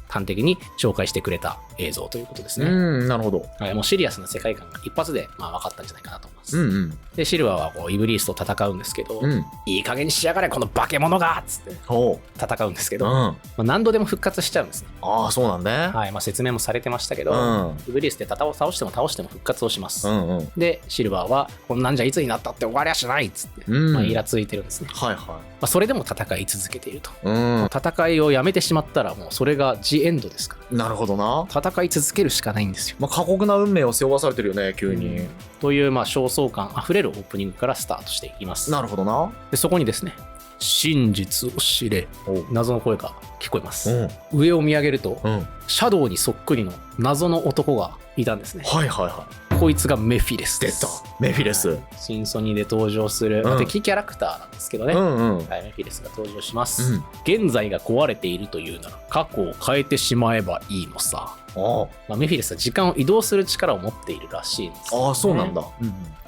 端的に紹介してくれた映像ということですね、
うん、なるほど。
はい、もうシリアスな世界観が一発で分かったんじゃないかなと思います、
うんうん。
でシルバーはこうイブリスと戦うんですけど、
うん。
いい加減にしやがれこの化け物がっつって
ほ
戦うんですけ
う。
ど、
うん。
何度でも復活しちゃうんですね、
ああ、そうなんね。
はい説明もされてましたけど、
うん
イブリスで倒しても復活をします、
うんうん。
でシルバーはこんなんじゃいつになったって終わりゃしないっつって、
うん。
イラついてるんですね、
はいは
それでも戦い続けていると、
い。うん。
戦いをやめてしまったらもうそれがジエンドですから
なるほどな。
戦い続けるしかないんですよ、
まあ、過酷な運命を背負わされてるよね、急に。
という焦燥感あふれるオープニングからスタートしていきます。
なるほどな。
でそこにですね、真実を知れ、謎の声が聞こえます、
うん。
上を見上げると、
うん。
シャドウにそっくりの謎の男がいたんですね。
はいはいは
こいつがメフィレス
い。出
です。
た。メフィレス。
シンソニーで登場する、
うん
敵キャラクターなんですけどね、
うんうん。
はい、メフィレスが登場します、
うん
現在が壊れているというなら過去を変えてしまえばいいのさ。メフィレスは時間を移動する力を持っているらしいんですよね、
ああ、そうなんだ。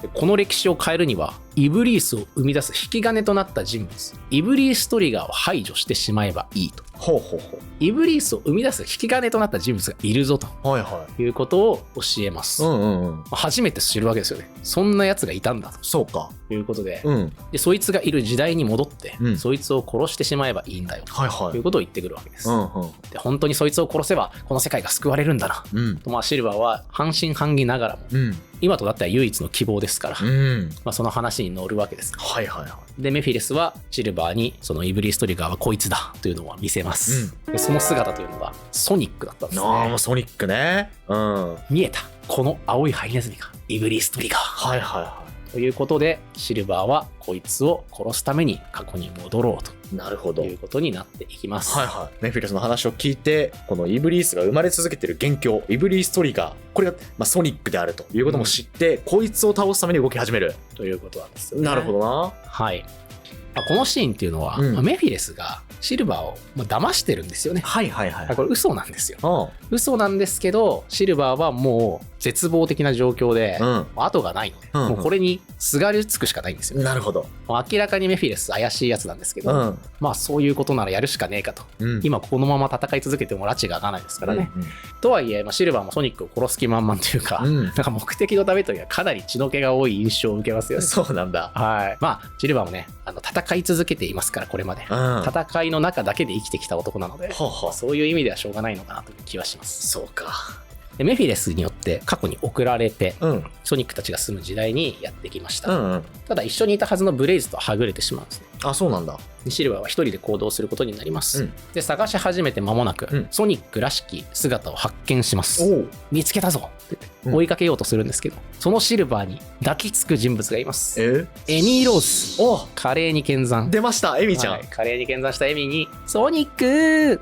でこの歴史を変えるにはイブリースを生み出す引き金となった人物イブリーストリガーを排除してしまえばいいと。
ほうほうほ
イブリースを生み出す引き金となった人物がいるぞと
う。はいは
いうことを教えます、
い。うんうんうん。
初めて知るわけですよね。そんなやつがいたんだ
そうか。
ということで、
うん。
でそいつがいる時代に戻って、
うん
そいつを殺してしまえばいいんだよ
はいはい。
ということを言ってくるわけです、
うんうん。
で本当にそいつを殺せばこの世界が救われるんだな
うん。
と、シルバーは半信半疑ながらも
うん。
今となっては唯一の希望ですから、
うん。
その話に乗るわけです。
はいはいは
でメフィレスはシルバーにそのイブリーストリガーはこいつだというのを見せます、でその姿というのがソニックだったんです
い。ああ、も
ね
う。ソニックね。うん。はい
見えたこの青いハリネズミがイブリーストリガー
はいは
ということでシルバーはこいつを殺すために過去に戻ろうと
い。なるほど。
いうことになっていきます。
はいはい。メフィレスの話を聞いて、このイブリースが生まれ続けている元凶、イブリーストリガー、これが、ソニックであるということも知って、こいつを倒すために動き始める。
ということなんですよね。
なるほどな。
はい。このシーンっていうのは、
うん
メフィレスがシルバーを騙してるんですよね。
はいはいはい。
これ嘘なんですよ。
うん。
嘘なんですけど、シルバーはもう絶望的な状況で、
うん。
後がないので、
うん
もうこれにすがりつくしかないんですよ。
なるほど。
明らかにメフィレス怪しいやつなんですけど、
うん。
そういうことならやるしかねえかと。
うん。
今このまま戦い続けても拉致が開かないですからね。
うん。
とはいえ、シルバーもソニックを殺す気満々というか、
うん
なんか目的のためというかかなり血の気が多い印象を受けますよね。
そうなんだ。
はい。シルバーもね、戦い続けていますから、これまで。
うん。は
戦いの中だけで生きてきた男なので、
あはあ。
そういう意味ではしょうがないのかなという気はします。
そうか。
でメフィレスによって過去に送られて、
うん。
ソニックたちが住む時代にやってきました。
うんうん。
ただ一緒にいたはずのブレイズとはぐれてしまうんですね。
あ、そうなんだ。
でシルバーは一人で行動することになります。
うん
で、探し始めて間もなく、
うん
ソニックらしき姿を発見します。
おう。
見つけたぞって言って
うん
追いかけようとするんですけど、そのシルバーに抱きつく人物がいます。
え
エミー・ローズ。
お
華麗に見参。
出ました、エミちゃん。
はい華麗に見参したエミに、ソニック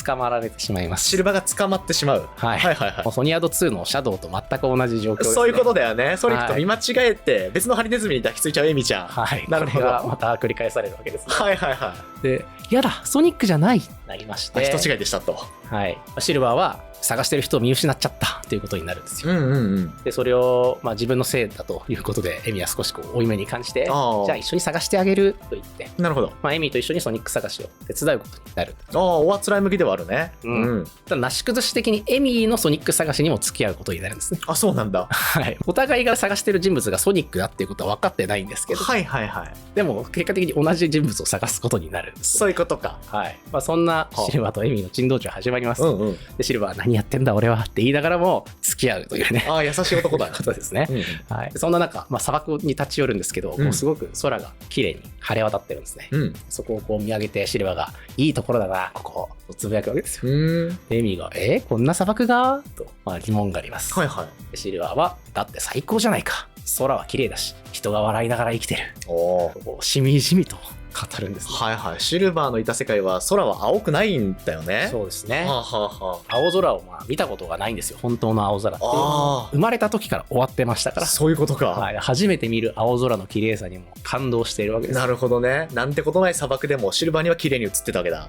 捕まられてしまいます。
シルバーが捕まってしまう。
はい
はいはいはい。
ソニアド2のシャドウと全く同じ状況です、ね。
そういうことだよね。ソニックと見間違えて、別のハリネズミに抱きついちゃうエミちゃん。
はい。
なるほど
これがまた繰り返されるわけです、ね。
はいはいはい。
で、やだ、ソニックじゃないなりまして。
人違いでしたと。
はい。シルバーは探してる人を見失っちゃったということになるんですよ。
んうんうん。
で、それを、自分のせいだということで、エミは少し負い目に感じて、じ
あー
ゃあ一緒に探してあげると言って、
なるほど。
エミと一緒にソニック探しを手伝うことになる。
ああ、おあつらい向きではあるね。
うんただ、なし崩し的にエミのソニック探しにも付き合うことになるんですね。
あ、そうなんだ。
はい。お互いが探してる人物がソニックだっていうことは分かってないんですけど、
はいはいはい。
でも結果的に同じ人物を探すことになるんです。
そういうことか。
はい。そんなシルバーとエミの珍道中始まります。
うん。
で、シルバーは何やってんだ俺はって言いながらも付き合うというね。
ああ、優しい男だよ。
ことですね。はい。そんな中、砂漠に立ち寄るんですけど、もうすごく空が綺麗に晴れ渡ってるんですね。
うん。
そこを見上げてシルバーが、いいところだな、ここ、とつぶやくわけですよ。エミが、こんな砂漠がと、疑問があります。
はいはい。
でシルバーは、だって最高じゃないか。空は綺麗だし、人が笑いながら生きてる。
おお。
こうしみじみと語るんですね。
はいはい。シルバーのいた世界は空は青くないんだよね。
そうですね。
はあはあは
青空を見たことがないんですよ。本当の青空っていうのは
あ。あ
生まれた時から終わってましたか
あ。
ら。
そういうことか。
はい、初めて見る青空の綺麗さにも感動しているわけです。
なるほどね。なんてことない砂漠でもシルバーには綺麗に映ってたわけだ。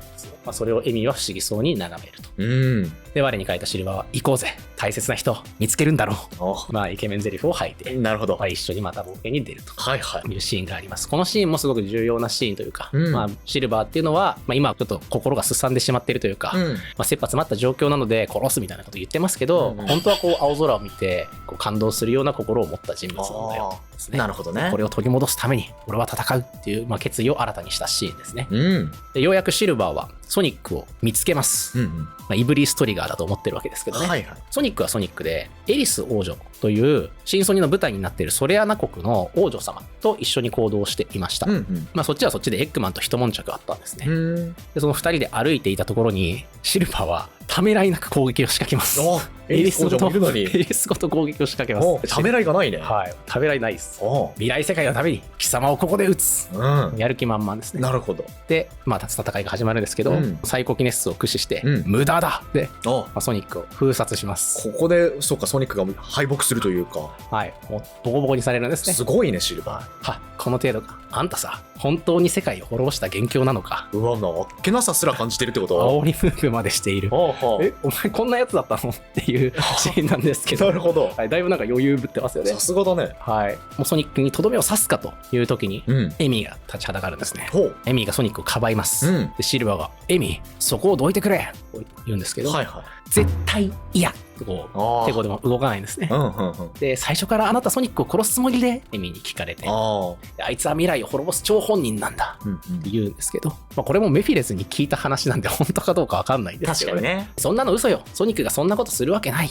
それをエミは不思議そうに眺めると。
うん。
で、我に書いたシルバーは、行こうぜ、大切な人見つけるんだろ
お
う。イケメン台詞を吐いて、
なるほど。
一緒にまた冒険に出ると。
はいはい。
いうシーンがあります。このシーンもすごく重要なシーンというか、
うん
シルバーっていうのは、今はちょっと心がすさんでしまっているというか、
うん。
切羽詰まった状況なので殺すみたいなこと言ってますけど、
うん
本当は青空を見て感動するような心を持った人物なんだよですね。
なるほどね。
これを取り戻すために俺は戦うっていう、決意を新たにしたシーンですね。
うん。
でようやくシルバーはソニックを見つけます。
うん
イブリストリガーだと思ってるわけですけ
うん。
どね。
はいはい。
ソニックはソニックで、エリス王女という新ソニの舞台になっているソレアナ国の王女様と一緒に行動していました。
うん
そっちはそっちでエッグマンと一悶着あったんですね。
うん。
でその二人で歩いていたところに、シルバーはためらいなく攻撃を仕掛けます。
おエリス王女もいるのに
エ。リスごと攻撃を仕掛けま
お
す。
ためらいがないね。
はい。ためらいないです。
お
未来世界のために貴様をここで撃つ。
うん。
やる気満々ですね。
なるほど。
で、戦いが始まるんですけど、
うん
サイコキネスを駆使して、
うん
無駄だで、
お
ソニックを封殺します。
ここで、そうか、ソニックが敗北するというか、
はい。もうボコボコにされるんですね。
すごいね、シルバ
この程度か。あんたさ、本当に世界を滅ぼした元凶なのか。
ー。うわ、なあっけなさすら感じてるってこと
煽りムーブまでしている。
はあはあ
お前こんなやつだったのっていうシーンなんですけど。
なるほど。
はい、だいぶなんか余裕ぶってますよね
さ。すがだね。
はい。もうソニックにとどめを刺すかという時に、
うん。
エミーが立ちはだかるんですね。
ほう。
エミーがソニックをかばいます。
うん
でシルバーが、エミー、そこをどいてくれと言うんですけど、
はいはい。
絶対嫌とこう、
ああ。
手こでも動かないんですね。
うんうんうん。
で、最初からあなたソニックを殺すつもりで、エミーに聞かれて、
あ
あいつは未来を滅ぼす張本人なんだ
あ。うん
って言うんですけど、これもメフィレスに聞いた話なんで本当かどうかわかんないんですけど、
ね。
そんなの嘘よ。ソニックがそんなことするわけない。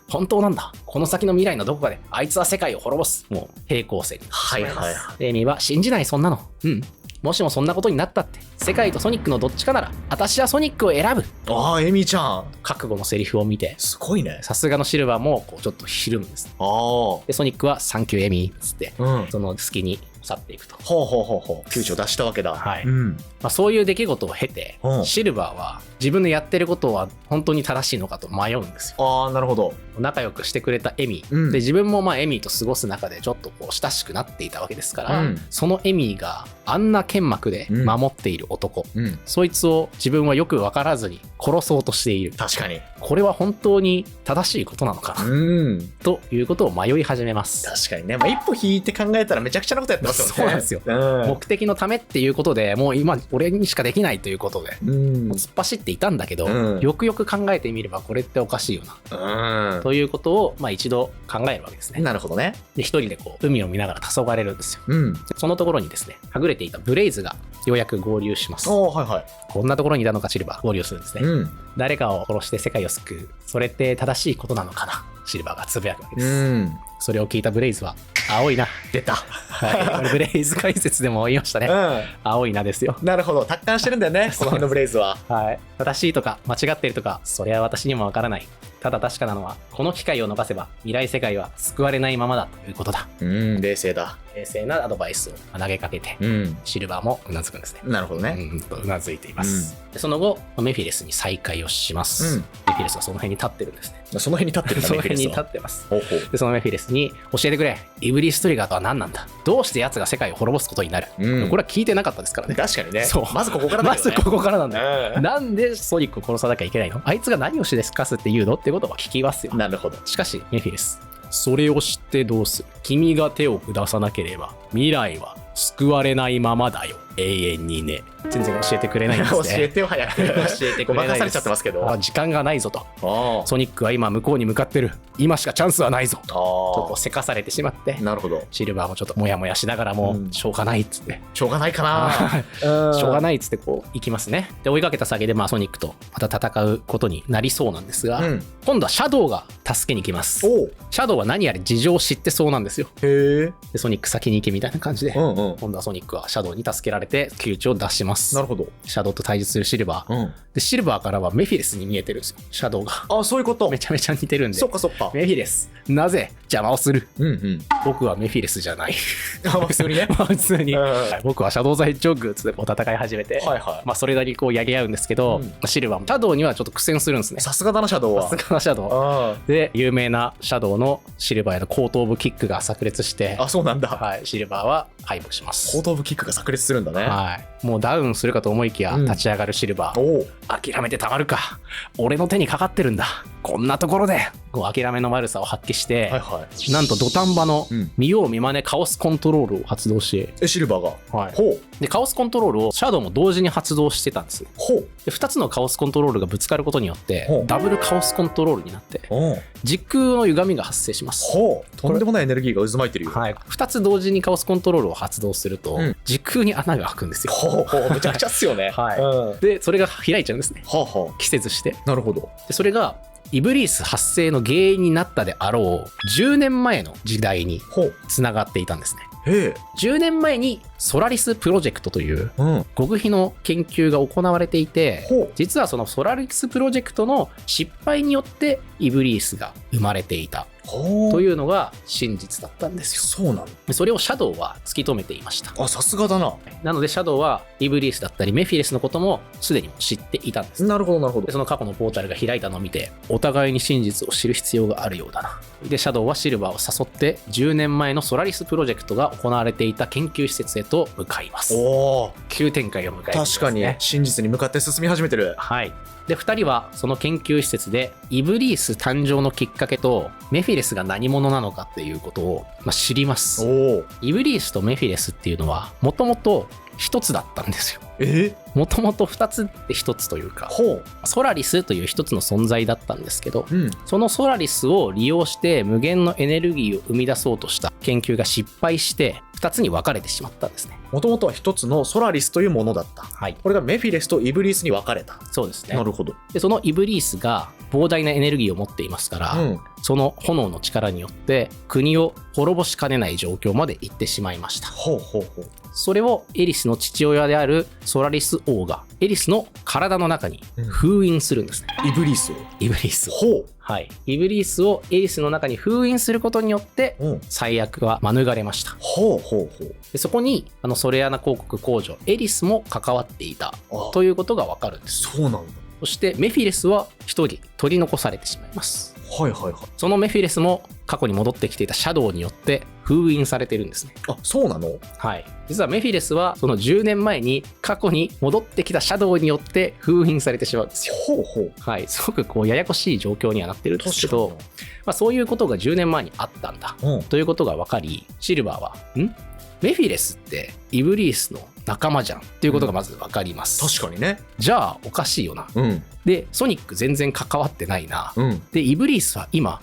本当なんだ。この先の未来のどこかで、あいつは世界を滅ぼす。もう平行線に。
はいはいは
エミーは信じないそんなの。もしもそんなことになったって、世界とソニックのどっちかなら、私はソニックを選ぶ。
ああ、エミちゃん。
覚悟のセリフを見て、
すごいね。
さすがのシルバーもちょっとひるむんです。
ああ。
で、ソニックはサンキューエミーっつって、
うん。
その隙に去っていくと。
ほうほうほうほう。窮地を出したわけだ。
はい
うん。
そういう出来事を経て
う、ん
シルバーは自分のやってることは本当に正しいのかと迷うんですよ。
ああ、なるほど。
仲良くしてくれたエミー、
うん
で自分もエミーと過ごす中でちょっと親しくなっていたわけですから、
うん
そのエミーがあんな剣幕で守っている男、
うん。
そいつを自分はよく分からずに殺そうとしている。
確かに。
これは本当に正しいことなのかな、
うん。
ということを迷い始めます。
確かにね。まあ、一歩引いて考えたらめちゃくちゃなことやってますますよね。
そうなんですよ目的のためっていうことでもう今俺にしかできないということで
うん
突っ走っていたんだけど、
うん
よくよく考えてみればこれっておかしいよなということを、一度考えるわけですね。
なるほどね。
で一人でこう海を見ながら黄昏れるんですよ。
うん。
そのところにですねはぐれていたブレイズがようやく合流します。
おー、はいはい。
こんなところにいたのかシルバー合流するんですね。
うん。
誰かを殺して世界を救うそれって正しいことなのかなシルバーがつぶやくわけです。
うん。
それを聞いたブレイズは青いな。
出た。
はい、これブレイズ解説でも言いましたね。
う
青いなですよ。
ん。なるほど。達観してるんだよね、この辺のブレイズは。
はい、正しいとか間違っているとかそれは私にもわからない。ただ確かなのはこの機会を逃せば未来世界は救われないままだということだ。
うん、冷静だ。
冷静なアドバイスを投げかけて、
うん。
シルバーもうなずくんですね。
なるほどね。
とうなずいています。でその後メフィレスに再会をします。
うん
メフィレスはその辺に立ってるんですね。
その辺に立ってるんだ、
その辺に
メフィレスは。
立ってます。
ほうほう。
でそのメフィレスに教えてくれ、イブリストリガーとは何なんだ、どうして奴が世界を滅ぼすことになる、
うん
これは聞いてなかったですからね。
確かにね。
そう
まずここからだ
ま
けどね。
ずここからなんだよ。
う
なんでソニックを殺さなきゃいけないの、あいつが何をしでかすって言うのってことは聞きますよ。
ん。なるほど。
しかしメフィレス、それを知ってどうする、君が手を下さなければ未来は救われないままだよ、永遠にね。全然教えてくれないんです
教
ね。
えてよ、早く。
教えてくれないです。
ごまかされちゃってますけど。
時間がないぞと。
あ
ソニックは今向こうに向かってる、今しかチャンスはないぞとちょっと
あ。
せかされてしまって
なるほど。
シルバーもちょっとモヤモヤしながらも、
うん
しょうがないっつって、
しょうがないかな。
しょうが
い。
ないっつってこう行きますね。で追いかけた先でソニックとまた戦うことになりそうなんですが、
うん。
今度はシャドウが助けに来ます。
おう。
シャドウは何やら事情を知ってそうなんですよ。
へえ。
でソニック先に行けみたいな感じで、
うんうん。
今度はソニックはシャドウに助けられて窮地を脱します。
なるほど。
シャドウと対峙するシルバー、
うん。
でシルバーからはメフィレスに見えてるんですよ、シャドウが。
あ、そういうこと
め。ちゃめちゃ似てるんで、
そっかそっか。
メフィレスなぜ邪魔をする、
うんうん。
僕はメフィレスじゃない。
あ、普通にね。
まあ普通に、
うん
はい僕はシャドウザヘッジホッグつってこう戦い始めて、
はいは
まあそれなりにこうやり合うんですけど、
うん
シルバーもシャドウにはちょっと苦戦するんですね。
い。さすがだな、シャドウは。
さすがのシャドウ
あ
で有名なシャドウのシルバーへの後頭部キックが炸裂して、
あ。あ、そうなんだ。
はい、シルバーは敗北します。
後頭部キックが炸裂するんだね。
はい、もうダウンするかと思いきや、
うん
立ち上がるシルバー、
おう。
諦めてたまるか、俺の手にかかってるんだ、こんなところでこう諦めの悪さを発揮して、
はいはい。
なんと土壇場の
うん
見よう見まねカオスコントロールを発動し、
え、シルバーが。
はい、
ほう。
でカオスコントロールをシャドウも同時に発動してたんですね。
ほう。
で2つのカオスコントロールがぶつかることによって
ほう
ダブルカオスコントロールになって
おう。
時空の歪みが発生します。
ほう。とんでもないエネルギーが渦巻いてるよ。
はい、2つ同時にカオスコントロールを発動すると、
うん
時空に穴が開くんですよ。
ほうほう。めちゃくちゃっすよね。
はい
うん。は
でそれが開いちゃうんですね、
あは
季節して。
あ。なるほど。
でそれがイブリース発生の原因になったであろう10年前の時代に
ほう。
つながっていたんですね。
へえ。
10年前にソラリスプロジェクトという
うん。
極秘の研究が行われていて、
ほう。
実はそのソラリスプロジェクトの失敗によってイブリースが生まれていた
ほう。
というのが真実だったんですよ。
そうなの。
でそれをシャドウは突き止めていました。
あ、さすがだな。
なのでシャドウはイブリースだったりメフィレスのこともすでに知っていたんです。
なるほど、なるほど。
でその過去のポータルが開いたのを見てお互いに真実を知る必要があるようだな。でシャドウはシルバーを誘って10年前のソラリスプロジェクトが行われていた研究施設へと向かいます。
おお。
急展開を迎えていますね。
確かに真実に向かって進み始めてる。
はい。で2人はその研究施設でイブリース誕生のきっかけとメフィレスが何者なのかっていうことを、知ります。
おお。
イブリースとメフィレスっていうのはもともと一つだったんですよ。
え、
もともと2つって1つというか、
ほう。
ソラリスという1つの存在だったんですけど、
うん。
そのソラリスを利用して無限のエネルギーを生み出そうとした研究が失敗して2つに分かれてしまったんですね。
もともとは一つのソラリスというものだった。
はい、
これがメフィレスとイブリースに分かれた。
そうですね。
なるほど。
でそのイブリースが膨大なエネルギーを持っていますから、
うん。
その炎の力によって国を滅ぼしかねない状況まで行ってしまいました。
ほうほうほう。
それをエリスの父親であるソラリス王がエリスの体の中に封印するんですね。
イブリースを。
イブリースを。
ほう。
はい。イブリースをエリスの中に封印することによって
うん。
最悪は免れました。
ほうほうほう。
でそこにソレアナ広告工場エリスも関わっていた
あ、
ということがわかるんです。
そうなんだ。
そしてメフィレスは一人取り残されてしまいます。
はいはいはい。
そのメフィレスも過去に戻ってきていたシャドウによって封印されてるんですね。
あ、そうなの？
はい。実はメフィレスはその10年前に過去に戻ってきたシャドウによって封印されてしまうんですよ。
ほうほう。
はい。すごくこうややこしい状況にはなってるんですけど、
確か
そういうことが10年前にあったんだ。
に。うん。
ということが分かり、シルバーは、メフィレスってイブリースの仲間じゃんっていうことがまず分かります、
確かにね。
じゃあおかしいよな。
うん。
でソニック全然関わってないな、
うん。
でイブリースは今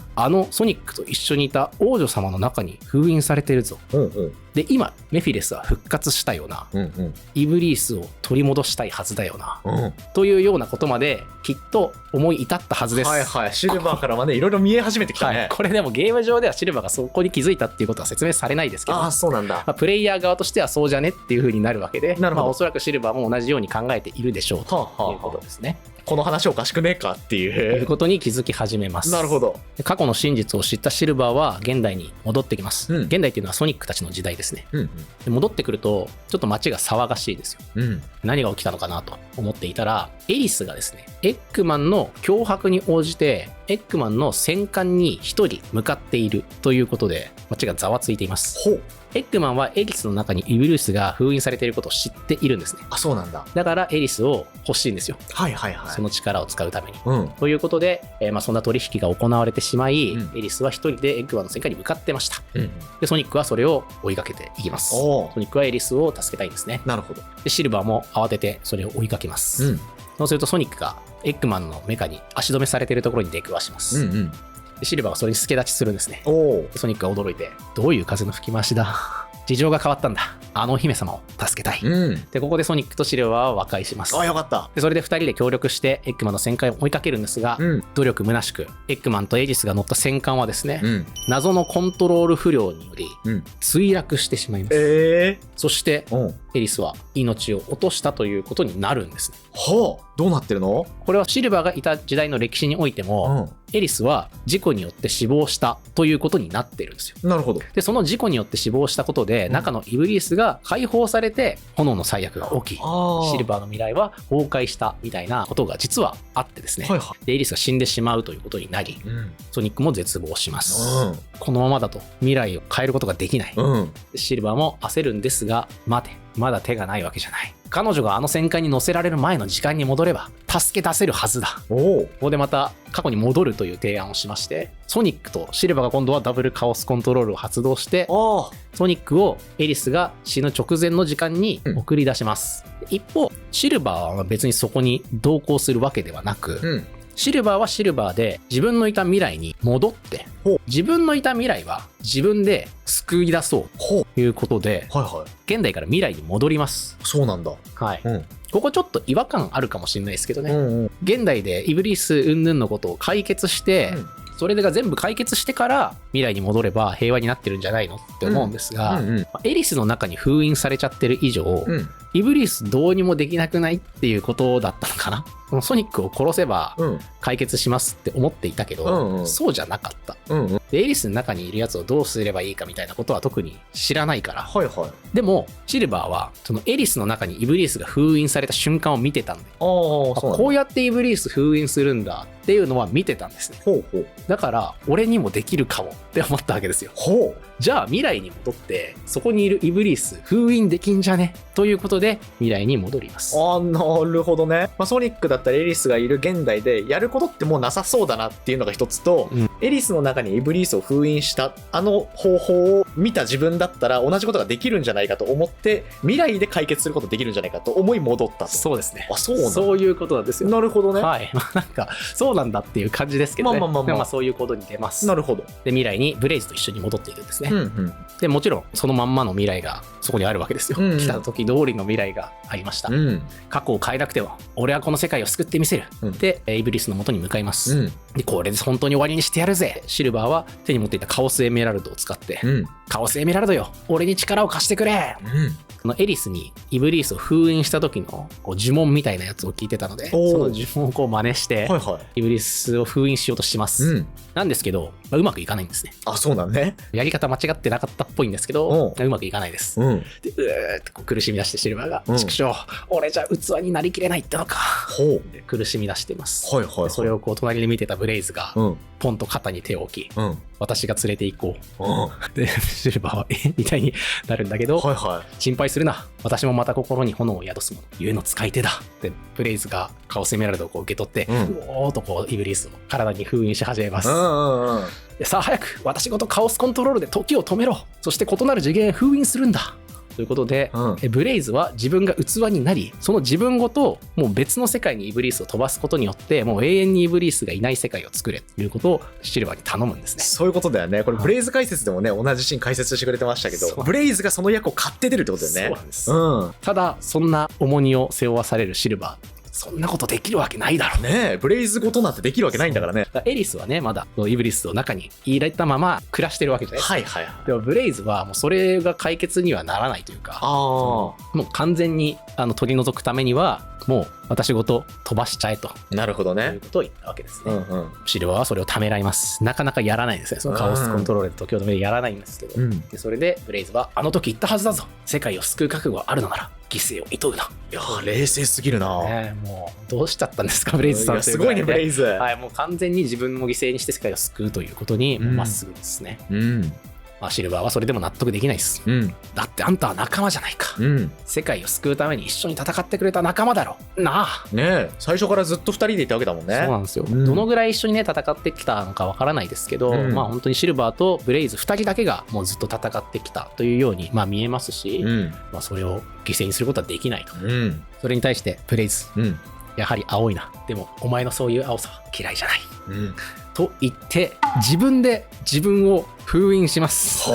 ソニックと一緒にいた王女様の中に封印されてるぞ。
うん。うん。
で今メフィレスは復活したよな、
うん。うん。
イブリースを取り戻したいはずだよな、
うん。
というようなことまできっと思い至ったはずです。
はいはい。シルバーからはね、いろいろ見え始めてきたね。
はい、これでもゲーム上ではシルバーがそこに気づいたっていうことは説明されないですけど、
ああ、そうなんだ。
プレイヤー側としてはそうじゃねっていう風になるわけで、
なるほど
おそらくシルバーも同じように考えているでしょうと
はあはあ
いうことですね。
この話おかしくねえかって
とい
いうう。
ことに気づき始めます。
なるほど。
で過去の真実を知ったシルバーは現代に戻ってきます、
うん
現代っていうのはソニックたちの時代ですね。
うん。
で戻ってくるとちょっと街が騒がしいですよ。
うん。
何が起きたのかなと思っていたら、エリスがですねエッグマンの脅迫に応じてエッグマンの戦艦に一人向かっているということで街がざわついています。
ほう。
エッグマンはエリスの中にイブリースが封印されていることを知っているんですね。
あ、そうなんだ。
だからエリスを欲しいんですよ、
はいはいはい。
その力を使うために。
うん。
ということで、そんな取引が行われてしまい、
うん
エリスは一人でエッグマンの戦艦に向かってました。
うん。
でソニックはそれを追いかけていきます。
お
ソニックはエリスを助けたいんですね。
なるほど。
でシルバーも慌ててそれを追いかけます、
うん。
そうするとソニックがエッグマンのメカに足止めされているところに出くわします、
うんうん。
でシルバーはそれに助立ちするんですね。
おお。
でソニックが驚いて、どういう風の吹き回しだ、事情が変わったんだ、あのお姫様を助けたい、
うん。
でここでソニックとシルバーは和解します。
あ、よかった。
でそれで2人で協力してエッグマンの戦艦を追いかけるんですが、
うん。
努力虚しくエッグマンとエリスが乗った戦艦はですね、
うん。
謎のコントロール不良により
うん。
墜落してしまいます。
ええ
そして
ー。うん。
エリスは命を落としたということになるんですね。
ほう。どうなってるの？
これはシルバーがいた時代の歴史においても、エリスは事故によって死亡したということになってるんですよ。
うん。なるほど。
でその事故によって死亡したことで、
うん
中のイブリースが解放されて炎の最悪が起き、
ああ。
シルバーの未来は崩壊したみたいなことが実はあってですね、
はいは
でエリスが死んでしまうということになり、
い。うん。
ソニックも絶望します、
うん。
このままだと未来を変えることができない、
うん。
シルバーも焦るんですが、待て、まだ手がないわけじゃない。彼女があの戦艦に乗せられる前の時間に戻れば助け出せるはずだ。
おお。
ここでまた過去に戻るという提案をしまして、ソニックとシルバーが今度はダブルカオスコントロールを発動して、
ああ。
ソニックをエリスが死ぬ直前の時間に送り出します、一方シルバーは別にそこに同行するわけではなく、
うん。
シルバーはシルバーで自分のいた未来に戻って
ほう、
自分のいた未来は自分で救い出そう
ほう。
ということで、
はいはい。
現代から未来に戻ります。
そうなんだ。
はい。
うん。
ここちょっと違和感あるかもしれないですけどね。
うんうん。
現代でイブリース云々のことを解決して、
うん
それが全部解決してから未来に戻れば平和になってるんじゃないのって思うんですが、
うんうん。
エリスの中に封印されちゃってる以上、
うん。
イブリースどうにもできなくないっていうことだったのかな。このソニックを殺せば
うん。
解決しますって思っていたけど、
うんうん
そうじゃなかった。
うんうん。
でエリスの中にいるやつをどうすればいいかみたいなことは特に知らないから。
はいはい。
でもシルバーはそのエリスの中にイブリースが封印された瞬間を見てたんで、
ああ、そうなんだ。
こうやってイブリース封印するんだっていうのは見てたんですね。
ほうほう。
だから俺にもできるかもって思ったわけですよ。
ほう。
じゃあ未来に戻ってそこにいるイブリース封印できんじゃねということで未来に戻ります。
ああ、なるほどね。まあ、ソニックだったらエリスがいる現代でやることってもうなさそうだなっていうのが一つと、
うん
エリスの中にイブリースを封印したあの方法を見た自分だったら同じことができるんじゃないかと思って未来で解決することできるんじゃないかと思い戻ったと。
そうですね。
あ、そうなんだ。
そういうことなんですよ。
なるほどね。
はい。なんかそうなんだっていう感じですけどね。
まあまあまあまあ
でもそういうことに出ます。
なるほど。
で未来にブレイズと一緒に戻っていくんですね。
うんうん。
でもちろんそのまんまの未来がそこにあるわけですよ。
うんうん
来た時通りの未来がありました。
うん。
過去を変えなくても俺はこの世界を救ってみせる、
うん
でイブリスの元に向かいます、
うん。
でこれで本当に終わりにしてやるぜ。シルバーは手に持っていたカオスエメラルドを使って、
うん。
カオスエメラルドよ俺に力を貸してくれ。
うん。
このエリスにイブリースを封印した時のこう呪文みたいなやつを聞いてたので、
おー
その呪文をこう真似して、
はいは
イブリースを封印しようとしま
い。
す、
うん。
なんですけど、うまくいかないんですね。
あ、そうなんね。
やり方間違ってなかったっぽいんですけど、うまくいかないです。
うん。
でうーってこう苦しみ出してシルバーが、
うん
畜生俺じゃ器になりきれないってのか
ほう。
で苦しみ出しています、
はいはいはい。
それをこう隣で見てたブレイズが、
うん。
ポンと肩に手を置き、
うん。うん。
私が連れて行こ
は
うでシルバーはみたいになるんだけど、
いは
心配するな私もまた心に炎を宿すものゆえの使い手だってブレイズがカオスエメラルドをこう受け取って、
うん
おーっとこうイブリースを体に封印し始めます、
い。うんうんうん。
でさあ早く私ごとカオスコントロールで時を止めろ。そして異なる次元へ封印するんだということで、
うん
ブレイズは自分が器になり、その自分ごともう別の世界にイブリースを飛ばすことによって、もう永遠にイブリースがいない世界を作れということをシルバーに頼むんですね。
そういうことだよね。これブレイズ解説でもね、同じシーン解説してくれてましたけど、
そう
ブレイズがその役を買って出るってことだよね。
そうなんです。
うん。
ただ、そんな重荷を背負わされるシルバー。そんなことできるわけないだろう。
ねえ、ブレイズごとなんてできるわけないんだからね。
エリスはね、まだイブリスを中に入れたまま暮らしてるわけじゃないですか。
はいはいはい。
でもブレイズはもうそれが解決にはならないというか、
あ
もう完全に取り除くためにはもう私ごと飛ばしちゃえと
あ、なるほど
いう
ね。
ことを言ったわけですね。
うんうん。
シルバーはそれをためらいます。なかなかやらないんですね。そのカオスコントロールと共同でやらないんですけど、
うん。
でそれでブレイズはあの時言ったはずだぞ。世界を救う覚悟があるのなら犠牲を厭うな。
いやー、冷静すぎるな。
ねえ、もうどうしちゃったんですかブレイズさん
いや
というぐら
すごいね、ブレイズ。
はい、もう完全に自分を犠牲にして世界を救うということに
うん
まっすぐですね。
うん。
まあ、シルバーはそれでも納得できないです。
うん。
だってあんたは仲間じゃないか。
うん。
世界を救うために一緒に戦ってくれた仲間だろ。なあ。
ねえ、最初からずっと2人でいたわけだもんね。
そうなんですよ、
うん
どのぐらい一緒にね戦ってきたのかわからないですけど、
うん
まあ本当にシルバーとブレイズ2人だけがもうずっと戦ってきたというようにまあ見えますし、
うん。
まあ、それを犠牲にすることはできないと。
うん。
それに対してブレイズ、
うん。
やはり青いな。でもお前のそういう青さは嫌いじゃない。
うん。
と言って自分で自分を封印します。
ほ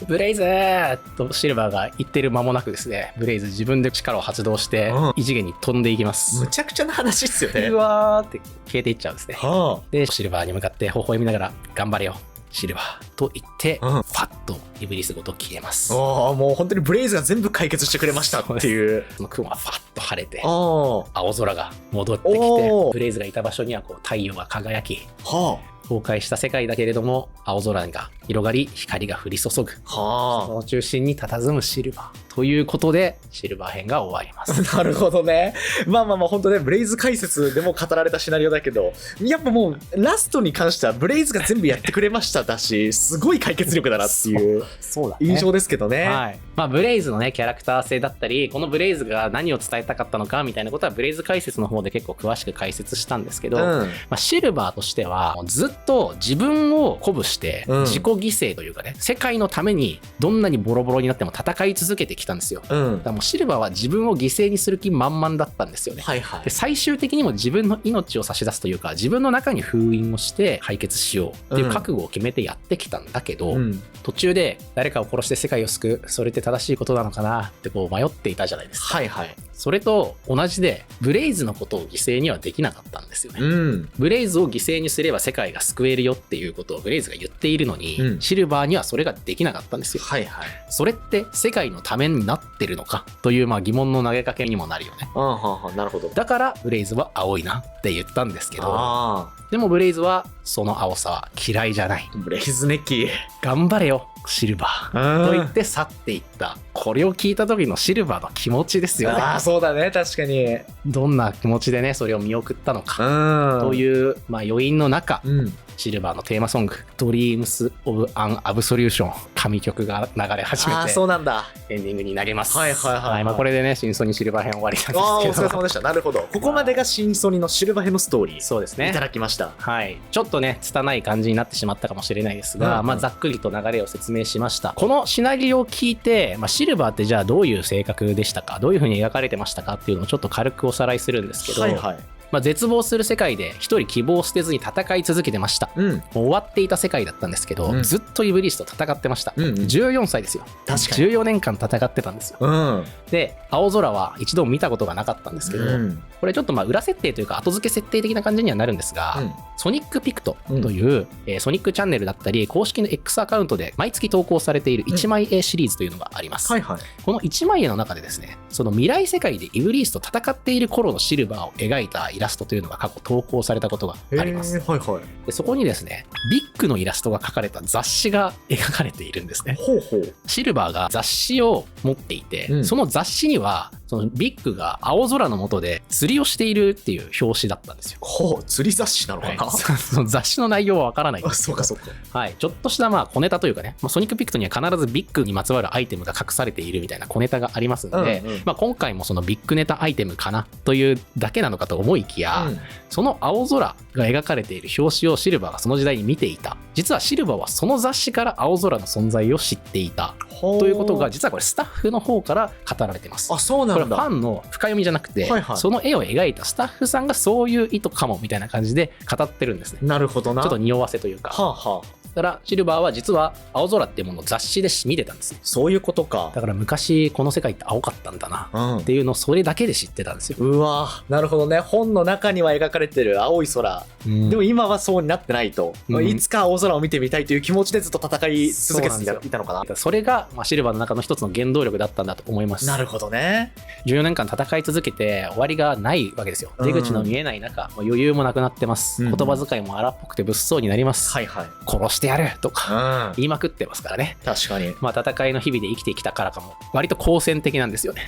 ブレイズーとシルバーが言ってる間もなくですね、ブレイズ自分で力を発動して
うん
異次元に飛んでいきま
う。
す。
むちゃくちゃな話っすよね。
うわーって消えていっちゃうんですね。
は
でシルバーに向かって微笑みながら頑張れよシルバーと言って、
うん
ファッとイブリスごと消えます。
あ。ああ、もう本当にブレイズが全部解決してくれましたっていう。
その雲はファッと晴れて
ああ。は
青空が戻ってきて
おー
ブレイズがいた場所にはこう太陽が輝き、
あ。
崩壊した世界だけれども青空が広がり光が降り注ぐ、そ
は
の中心に佇むシルバーということでシルバー編が終わります。
あ。なるほどね。まあまあまあ、本当ね、ブレイズ解説でも語られたシナリオだけど、やっぱもう、ラストに関してはブレイズが全部やってくれましただし、すごい解決力だなっていう
そうだ
印象ですけどね。
はい、まあブレイズのねキャラクター性だったりこのブレイズが何を伝えたかったのかみたいなことはブレイズ解説の方で結構詳しく解説したんですけど、
うん。
まあ、シルバーとしてはもうずっと自分を鼓舞して
うん
自己犠牲というかね、世界のためにどんなにボロボロになっても戦い続けてきたんですよ。だ
うん
か。らもうシルバーは自分を犠牲にする気満々だったんですよね。
はいはい
で。最終的にも自分の命を差し出すというか自分の中に封印をして解決しようっていう覚悟を決めてやってきたんだけど、
うん。
途中で誰かを殺して世界を救うそれって正しいことなのかなってこう迷っていたじゃないですか。
はいはい。
それと同じでブレイズのことを犠牲にはできなかったんですよね。
うん。
ブレイズを犠牲にすれば世界が救えるよっていうことをブレイズが言っているのに、
うん
シルバーにはそれができなかったんですよ。
はいはい。
それって世界のためになってるのかというまあ疑問の投げかけにもなるよね。
ああ、はあ、なるほど。
だからブレイズは青いなって言ったんですけど、
あ
でもブレイズはその青さは嫌いじゃない。
あ。ブレイズネッキー。
頑張れよシルバーと言
あ
って去っていった。これを聞いた時のシルバーの気持ちですよね。
あ、そうだね。確かに。
どんな気持ちでねそれを見送ったのか
うん。
という、まあ、余韻の中、
うん。
シルバーのテーマソング「Dreams of an Absolution」神曲が流れ始め
ああ、
て
そうなんだ。
エンディングになります。
はいはいはいはい
まあ、これでね真相にシルバー編終わり
ああ、お
なんですけど
疲れ様でした。なるほど。ここまでが新ソニのシルバー編のストーリー。
そうですね
いただきました。
はい、ちょっとね拙い感じになってしまったかもしれないですが、
うん
まあ、ざっくりと流れを説明しました。このシナリオを聞いて、まあ、シルバーってじゃあどういう性格でしたか、どういう風に描かれてましたかっていうのをちょっと軽くおさらいするんですけど、
はいはい。
まあ、絶望する世界で一人希望を捨てずに戦い続けてました。
うん。
もう終わっていた世界だったんですけど、
うん
ずっとイブリスと戦ってました、
うんうん
14歳ですよ。
確かに。
14年間戦ってたんですよ。
うん。
で青空は一度も見たことがなかったんですけど、
うん。
これちょっとまあ裏設定というか後付け設定的な感じにはなるんですが、ソニックピクトという、ソニックチャンネルだったり公式の X アカウントで毎月投稿されている1枚絵シリーズというのがあります、
はいはい。
この1枚絵の中でですね、その未来世界でイブリースと戦っている頃のシルバーを描いたイラストというのが過去投稿されたことがあります。
はいはい。
でそこにですねビッグのイラストが描かれた雑誌が描かれているんですね。
ほうほう。
シルバーが雑誌を持っていて、
うん
その雑誌にはそのビッグが青空の下で釣りをしているっていう表紙だったんですよ。
ほう、釣り雑誌なのかな、
その雑誌の内容はわからないん
あ、
ですけど、
そうかそうか。
はい、ちょっとしたまあ小ネタというかね、まあ、ソニックピクトには必ずビッグにまつわるアイテムが隠されているみたいな小ネタがありますので、
うんうん
まあ、今回もそのビッグネタアイテムかなというだけなのかと思いきや、その青空が描かれている表紙をシルバーがその時代に見ていた。実はシルバーはその雑誌から青空の存在を知っていたということが、実はこれスタッフの方から語られています。
あ、そうなんだ。
これファンの深読みじゃなくて、
はいはい、
その絵を描いたスタッフさんがそういう意図かもみたいな感じで語ってるんですね。
なるほどな。
ちょっと匂わせというか。
はあはあ。
だからシルバーは実は青空っていうものを雑誌で見てたんですね。
そういうことか。
だから昔この世界って青かったんだなっていうのをそれだけで知ってたんですよ。
うわ、なるほどね。本の中には描かれてる青い空、でも今はそうになってないと、いつか青空を見てみたいという気持ちでずっと戦い続けていたのかな。
それが、シルバーの中の一つの原動力だったんだと思います。
なるほどね。
14年間戦い続けて終わりがないわけですよ。出口の見えない中、余裕もなくなってます。言葉遣いも荒っぽくて物騒になります。
はいはい。
殺してやるとか言いまくってますからね。
確かに。
戦いの日々で生きてきたからかも割と好戦的なんですよね。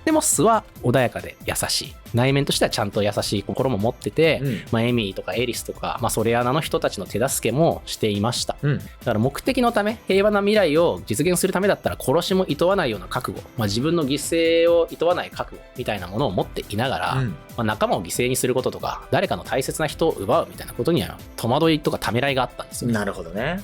で
も素は穏やかで優しい。内面としてはちゃんと優しい心も持ってて、エミーとかエリスとか、ソレアナの人たちの手助けもしていました。だから目的のため、平和な未来を実現するためだったら殺しも厭わないような覚悟、自分の犠牲を厭わない覚悟みたいなものを持っていながら、仲間を犠牲にすることとか誰かの大切な人を奪うみたいなことには戸惑いとかためらいがあったんですよね。
なるほどね。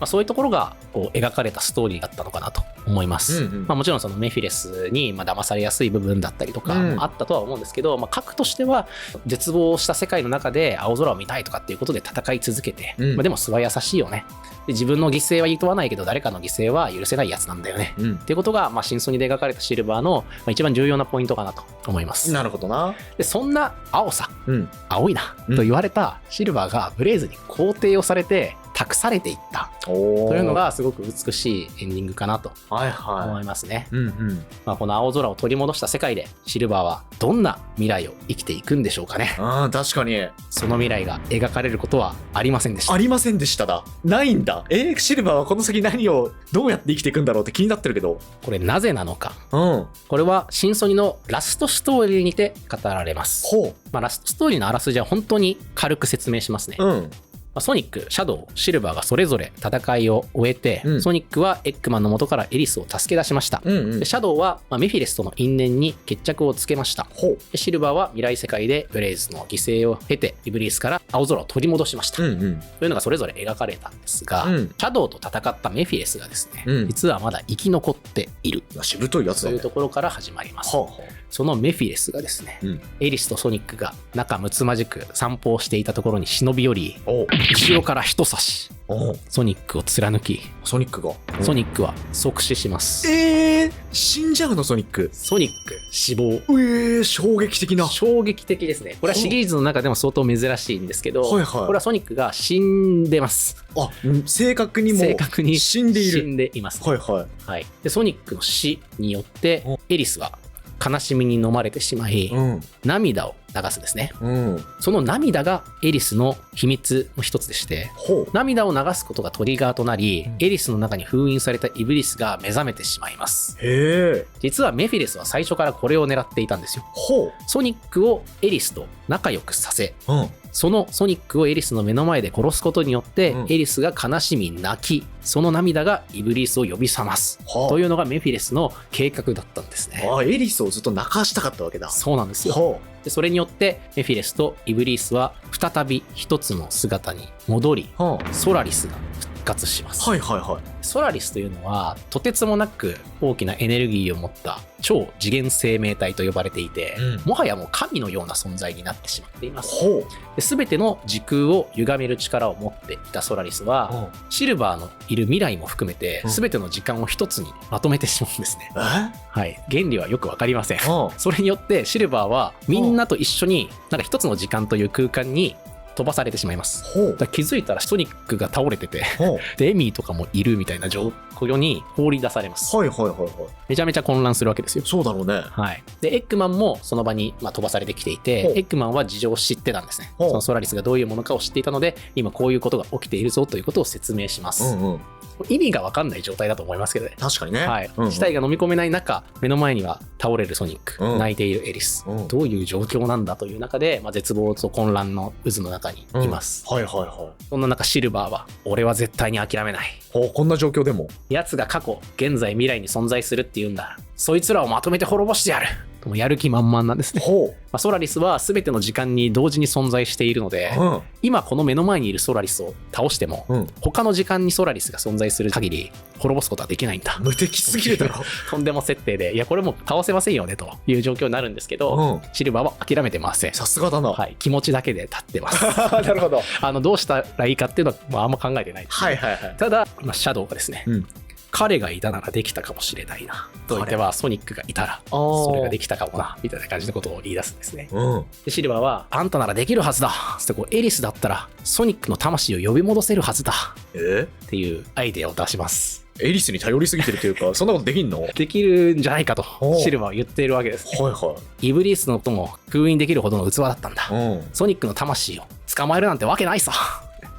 そういうところがこう描かれたストーリーだったのかなと思います。もちろんそのメフィレスに騙されやすい部分だったりとかもあったとは思うんですけど、核としては絶望した世界の中で青空を見たいとかっていうことで戦い続けて、でも素は優しいよね。で自分の犠牲は厭わないけど誰かの犠牲は許せないやつなんだよね、っていうことが真相に描かれたシルバーの一番重要なポイントかなと思います。
なるほどな。
でそんな青さ、青いなと言われたシルバーがブレイズに肯定をされて託されていったというのがすごく美しいエンディングかなと思いますね。この青空を取り戻した世界でシルバーはどんな未来を生きていくんでしょうかね。
確かに
その未来が描かれることはありませんでした。
ありませんでしただ。ないんだ。シルバーはこの先何をどうやって生きていくんだろうって気になってるけど、
これなぜなのか、これは新ソニのラストストーリーにて語られます。ラストストーリーのあらすじは本当に軽く説明しますね。ソニック、シャドウ、シルバーがそれぞれ戦いを終えて、ソニックはエッグマンの元からエリスを助け出しました。でシャドウは、メフィレスとの因縁に決着をつけました。でシルバーは未来世界でブレイズの犠牲を経てイブリースから青空を取り戻しました。というのがそれぞれ描かれたんですが、シャドウと戦ったメフィレスがですね、実はまだ生き残っている。
しぶといやつだね。
というところから始まります。そのメフィレスがですね、エリスとソニックが仲睦まじく散歩をしていたところに忍び寄り、後ろから一刺し、ソニックを貫き、
ソニックは
即死します。
死んじゃうの？ソニック
死亡。
衝撃的な。
衝撃的ですね。これはシリーズの中でも相当珍しいんですけど、これはソニックが死んでます。
正確に死んでいる。
死んでいます、ね。でソニックの死によってエリスは悲しみに飲まれてしまい、涙を流すんですね。その涙がエリスの秘密の一つでして、涙を流すことがトリガーとなり、エリスの中に封印されたイブリスが目覚めてしまいます。実はメフィレスは最初からこれを狙っていたんですよ。ソニックをエリスと仲良くさせ、そのソニックをエリスの目の前で殺すことによって、エリスが悲しみ泣き、その涙がイブリスを呼び覚ますというのがメフィレスの計画だったんですね。
エリスをずっと泣かしたかったわけだ。
そうなんですよ。でそれによってメフィレスとイブリスは再び一つの姿に戻り、ソラリスが復活します。ソラリスというのはとてつもなく大きなエネルギーを持った超次元生命体と呼ばれていて、もはやもう神のような存在になってしまっています。で全ての時空を歪める力を持っていたソラリスは、シルバーのいる未来も含めて全ての時間を一つにまとめてしまうんですね。原理はよく分かりません。それによってシルバーはみんなと一緒になんか一つの時間という空間に飛ばされてしまいます。だ気づいたらソニックが倒れててでエミーとかもいるみたいな状況に放り出されます。めちゃめちゃ混乱するわけですよ。
そうだろうね。
でエッグマンもその場に飛ばされてきていて、エッグマンは事情を知ってたんですね。そのソラリスがどういうものかを知っていたので、今こういうことが起きているぞということを説明します。意味が分かんない状態だと思いますけどね。
確かにね。
事態が飲み込めない中、目の前には倒れるソニック、泣いているエリス、どういう状況なんだという中で、絶望と混乱の渦の中にいます。そんな中シルバーは俺は絶対に諦めない。
こんな状況でも
奴が過去、現在、未来に存在するっていうんだ。そいつらをまとめて滅ぼしてやるもうやる気満々なんですね。
ほ
ソラリスは全ての時間に同時に存在しているので、
う。
今この目の前にいるソラリスを倒しても、
うん。
他の時間にソラリスが存在する限り滅ぼすことはできないんだ。
無敵すぎるだろ。
とんでも設定で、いやこれもう倒せませんよねという状況になるんですけど、
うん。
シルバーは諦めてません。
さすがだな。
はい、気持ちだけで立ってます。
なるほど。
どうしたらいいかっていうのは、あんま考えてないですね、
はいはいはい。
ただ、シャドウがですね、
うん。
彼がいたならできたかもしれないなと言っては、ソニックがいたらそれができたかもなみたいな感じのことを言い出すんですね。
うん。
でシルバーはあんたならできるはずだつってエリスだったらソニックの魂を呼び戻せるはずだっていうアイデアを出します。
エリスに頼りすぎてるというか、そんなことできんの？はい
できるんじゃないかと
おう
シルバーは言っているわけですね。
は
イブリースのことも封印できるほどの器だったんだ。
い。うん。
ソニックの魂を捕まえるなんてわけないさ。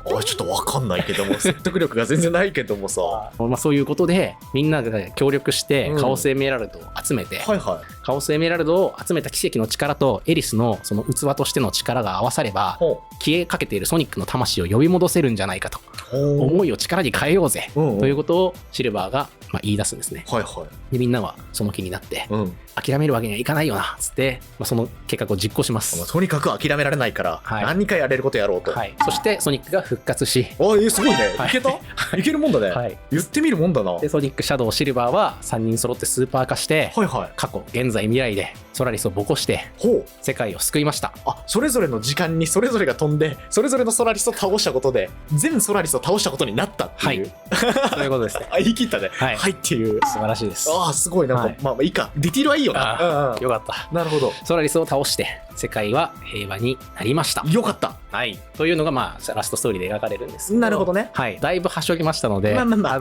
あ、ちょっとわかんないけども、説得力が全然ないけどもさ。は
そういうことでみんなが協力して
うん
カオスエメラルドを集めて、
いは
カオスエメラルドを集めた奇跡の力とエリスのその器としての力が合わされば
い。ほ
消えかけているソニックの魂を呼び戻せるんじゃないかと、
う。
思いを力に変えようぜ、
うんうん
ということをシルバーが言い出すんですね。
はいはい。
でみんなはその気になって
うん。
諦めるわけにはいかないよなっつって、その計画を実行します。
とにかく諦められないから、
はい
何かやれることやろうと。
はい、そしてソニックが復活し、
すごいね。
はい
いけたいけるもんだね。
はい、
言ってみるもんだな。はい
でソニック、シャドウ、シルバーは3人揃ってスーパー化して、
はい。
過去現在未来でソラリスをボコして
ほう。
世界を救いました。
あ、それぞれの時間にそれぞれが飛んで、それぞれのソラリスを倒したことで、全ソラリスを倒したことになったっていう。
そういうことですね。
あ、言い切ったね。
はい
はいっていう。
素晴らしいです。
ああ、すごい。なんか、
はい
まあいいか。ディティールはいいよな。うんうん
よかった。
なるほど。
ソラリスを倒して世界は平和になりました。
よかった。
はい、というのがラストストーリーで描かれるんですけど、
なるほどね。
はい、だいぶはしょぎましたので、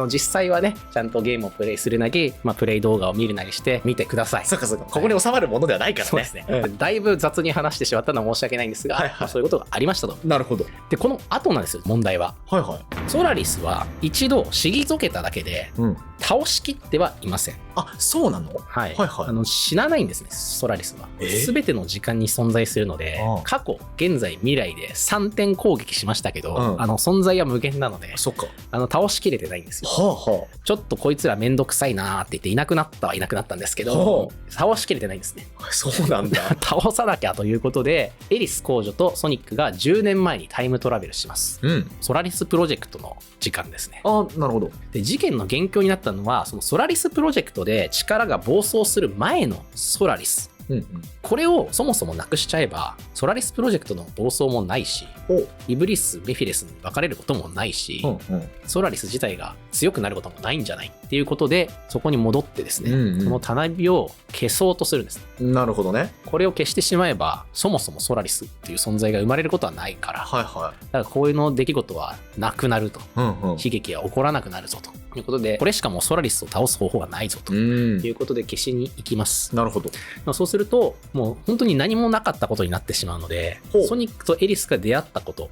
実際はねちゃんとゲームをプレイするなり、プレイ動画を見るなりして見てください。
そうかそうか。ここに収まるものではないからね。
そうですね、
うん
だいぶ雑に話してしまったのは申し訳ないんですが、
はいはい
そういうことがありましたと。
なるほど。
でこの後なんですよ、問題は。
はいはい。
ソラリスは一度退けただけで
うん。
倒しきってはいません。
あ、そうなの？
はい、
はいはい
死なないんですね、ソラリスは。全ての時間に存在するので、
ああ
過去、現在、未来で3点攻撃しましたけど、
うん
存在は無限なので、
そっか。
倒しきれてないんですよ。
はあは
ちょっとこいつらめんどくさいなーって言っていなくなったはいなくなったんですけど
ほ、
倒しきれてないんですね。
あ。そうなんだ。
倒さなきゃということで、エリス公女とソニックが10年前にタイムトラベルします。
うん。
ソラリスプロジェクトの時間ですね。
あ、なるほど。
で事件の元凶になったのは、そのソラリスプロジェクトで力が暴走する前のソラリス。
うんうん。
これをそもそもなくしちゃえば、ソラリスプロジェクトの暴走もないし、
ほう。
イブリス、メフィレスに分かれることもないし、
うんうん。
ソラリス自体が強くなることもないんじゃないっていうことで、そこに戻ってですね、
うんうん
このたなびを消そうとするんです。
なるほどね。
これを消してしまえば、そもそもソラリスっていう存在が生まれることはないから、
はいは
だからこういうの出来事はなくなると。
い。うんうん。
悲劇が起こらなくなるぞということで、これしかもうソラリスを倒す方法がないぞと
うん
い。うことで消しに行きます。
なるほど。
そうすると、もう本当に何もなかったことになってしまうので
ほう、
ソニックとエリスが出会ったこと、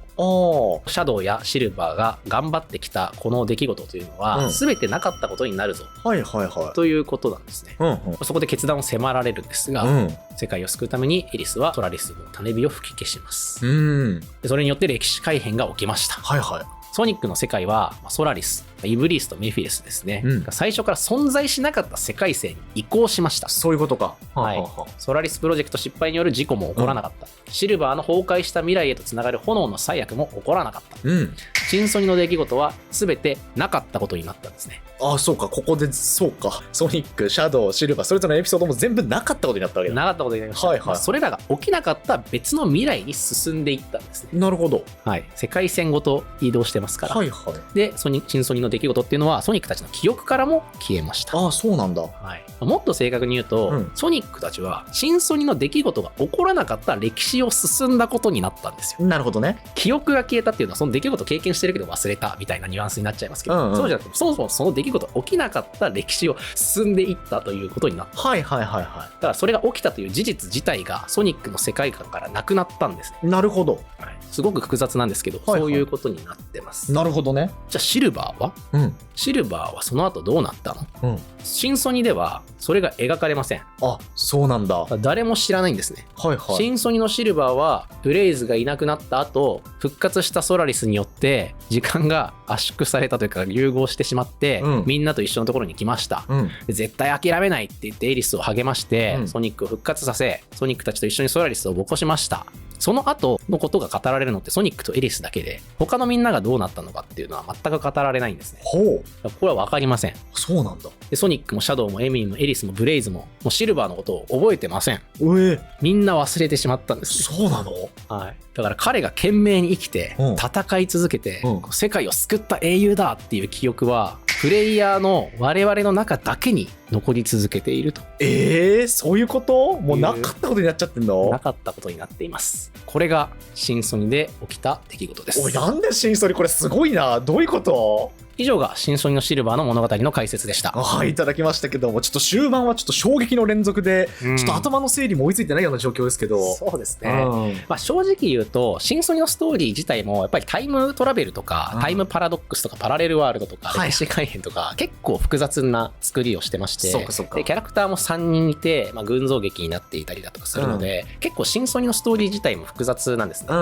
あ
シャドウやシルバーが頑張ってきたこの出来事というの
う
は、
ん
全てなかったことになるぞ
あ。はいはいはい。
ということなんですね。
うんうん。
そこで決断を迫られるんですが、
うん。
世界を救うためにエリスはソラリスの種火を吹き消します。
うん。
でそれによって歴史改変が起きました。
はいはい。
ソニックの世界はソラリス、イブリースとメフィレスですね、
うん
最初から存在しなかった世界線に移行しました。
そういうことか。
はい
はあは
ソラリスプロジェクト失敗による事故も起こらなかった、シルバーの崩壊した未来へとつながる炎の最悪も起こらなかった。
うん。
チンソニの出来事は全てなかったことになったんですね。
ああ、そうか。ここで、そうか。ソニック、シャドウ、シルバー、それぞれのエピソードも全部なかったことになったわけだ。
なかったことになりました、
はいはい
それらが起きなかった別の未来に進んでいったんですね。
なるほど。
はい、世界線ごと移動してますから、
はいはい。
でチンソニの出来事っていうのはソニックたちの記憶からも消えました。
ああ、そうなんだ。
はい、もっと正確に言うと、
うん
ソニックたちはチンソニの出来事が起こらなかった歴史を進んだことになったんですよ。
なるほどね。
記憶が消えたっていうのはその出来事を経験してるけど忘れたみたいなニュアンスになっちゃいますけど、
うんうん
そうじゃなくてそもそもその出来事が起きなかった歴史を進んでいったということになった。
はいはいはいは
だからそれが起きたという事実自体がソニックの世界観からなくなったんですね。
い。なるほど。
すごく複雑なんですけど、
はいはい
そういうことになってます。ます。
なるほどね。
じゃあシルバーは
うん。
シルバーはその後どうなったの？
うん。
新ソニではそれが描かれません。
あ、そうなんだ。はい
誰も知らないんですね。
はい。
新ソニのシルバーはブレイズがいなくなった後復活したソラリスによって時間が圧縮されたというか融合してしまって、
うん
みんなと一緒のところに来ました。
うん。
で絶対諦めないって言ってエリスを励まして、
うん
ソニックを復活させソニックたちと一緒にソラリスを起こしました。その後のことが語られるのってソニックとエリスだけで他のみんながどうなったのかっていうのは全く語られないんですね。
ほう。
これは分かりません。
そうなんだ。
でソニックもシャドウもエミーもエリスもブレイズもシルバーのことを覚えてません。
え、
みんな忘れてしまったんですね。
そうなの？
はい、だから彼が懸命に生きて
うん
戦い続けて、
うん
世界を救った英雄だっていう記憶はプレイヤーの我々の中だけに残り続けていると
そういうこと？もうなかったことになっちゃってんの？
なかったことになっています。これが新ソニで起きた出来事です。
おい、なんで新ソニこれすごいな。どういうこと？
以上が新ソニのシルバーの物語の解説でした。
はい、いただきましたけども、ちょっと終盤はちょっと衝撃の連続で、
うん
ちょっと頭の整理も追いついてないような状況ですけど。
そうですね。
うん
まあ、正直言うと新ソニのストーリー自体もやっぱりタイムトラベルとか、
うん
タイムパラドックスとかパラレルワールドとか
はい
歴史改変とか結構複雑な作りをしてまして、
そうかそうか
でキャラクターも3人いて、まあ、群像劇になっていたりだとかするので、結構新ソニのストーリー自体も複雑なんですね。
うん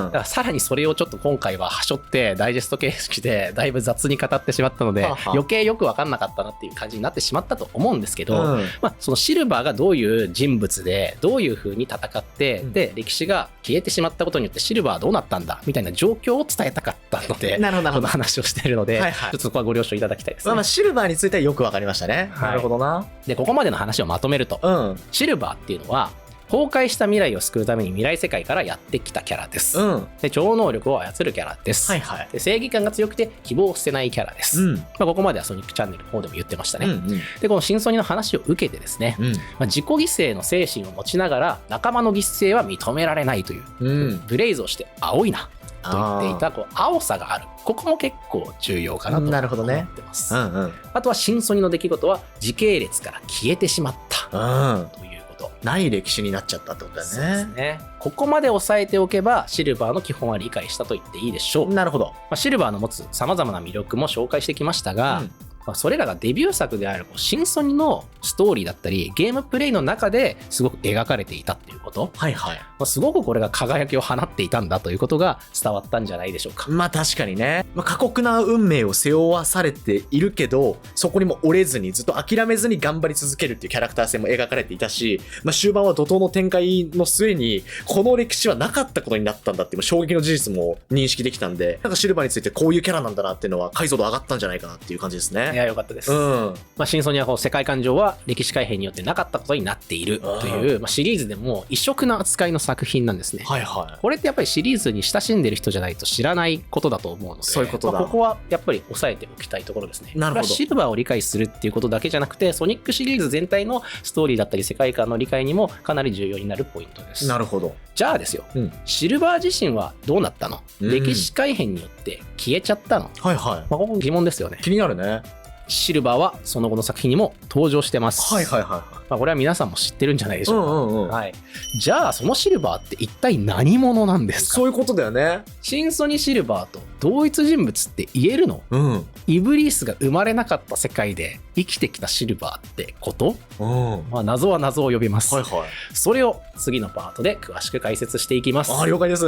だからさらにそれをちょっと今回ははしょってダイジェスト形式でだいぶ雑に語ってしまったので
はあはあ
余計よく分かんなかったなっていう感じになってしまったと思うんですけど、
うん
まあ、そのシルバーがどういう人物でどういう風に戦って、
うん
で歴史が消えてしまったことによってシルバーはどうなったんだみたいな状況を伝えたかったので
なるほどなるほど。
この話をしているので、
はいはい
ちょっとそこはご了承いただきたいですね。
まあまあシルバーについてはよくわかりましたね。
はい
なるほどな。
でここまでの話をまとめると、
うん。
シルバーっていうのは崩壊した未来を救うために未来世界からやってきたキャラです。
うん。
で超能力を操るキャラです。
はいはい。
で正義感が強くて希望を捨てないキャラです。
うん。
まあ、ここまではソニックチャンネルの方でも言ってましたね。
うんうん。
でこの新ソニの話を受けてですね、
うん。
まあ、自己犠牲の精神を持ちながら仲間の犠牲は認められないという、
うん。
ブレイズをして青いなと言っていたこう青さがある。ここも結構重要かなと
なるほどね
思ってます。
うんうん。
あとは新ソニの出来事は時系列から消えてしまった
うん。
ということ。
ない歴史になっちゃったってことだ
そうです
よね。
ね。ここまで押さえておけばシルバーの基本は理解したと言っていいでしょう。
なるほど。
まあ、シルバーの持つさまざまな魅力も紹介してきましたが、
うん
まあ、それらがデビュー作である新ソニのストーリーだったりゲームプレイの中ですごく描かれていたっていうこと、
はいはい。
まあ、すごくこれが輝きを放っていたんだということが伝わったんじゃないでしょうか。
まあ確かにね、まあ、過酷な運命を背負わされているけど、そこにも折れずにずっと諦めずに頑張り続けるっていうキャラクター性も描かれていたし、まあ、終盤は怒涛の展開の末にこの歴史はなかったことになったんだっていう衝撃の事実も認識できたんで、なんかシルバーについてこういうキャラなんだなっていうのは解像度上がったんじゃないかなっていう感じです
いや
ね。
よかったです。
うん。
まあ、新ソニはこう世界観上は歴史改変によってなかったことになっているという、まあ、シリーズでも異色な扱いの作品なんですね。
はいはい。
これってやっぱりシリーズに親しんでる人じゃないと知らないことだと思うので、
そういうことだ
まあここはやっぱり押さえておきたいところですね。
なるほど
これはシルバーを理解するっていうことだけじゃなくてソニックシリーズ全体のストーリーだったり世界観の理解にもかなり重要になるポイントです。
なるほど。
じゃあですよ、
うん
シルバー自身はどうなったの、
うん
歴史改変によって消えちゃったの、
はいはい。
まあ、ここ疑問ですよね。
気になるね。
シルバーはその後の作品にも登場してます。
はいはいは
まあ、これは皆さんも知ってるんじゃないで
い。
しょうか。
うんうんうん。
はい、じゃあそのシルバーって一体何者なんですか。
そういうことだよね。
新ソニシルバーと同一人物って言えるの？
うん。
イブリースが生まれなかった世界で生きてきたシルバーってこと？
うん。はい
まあ、謎は謎を呼びます、
はい。
それを次のパートで詳しく解説していきます。
ああ、了解です。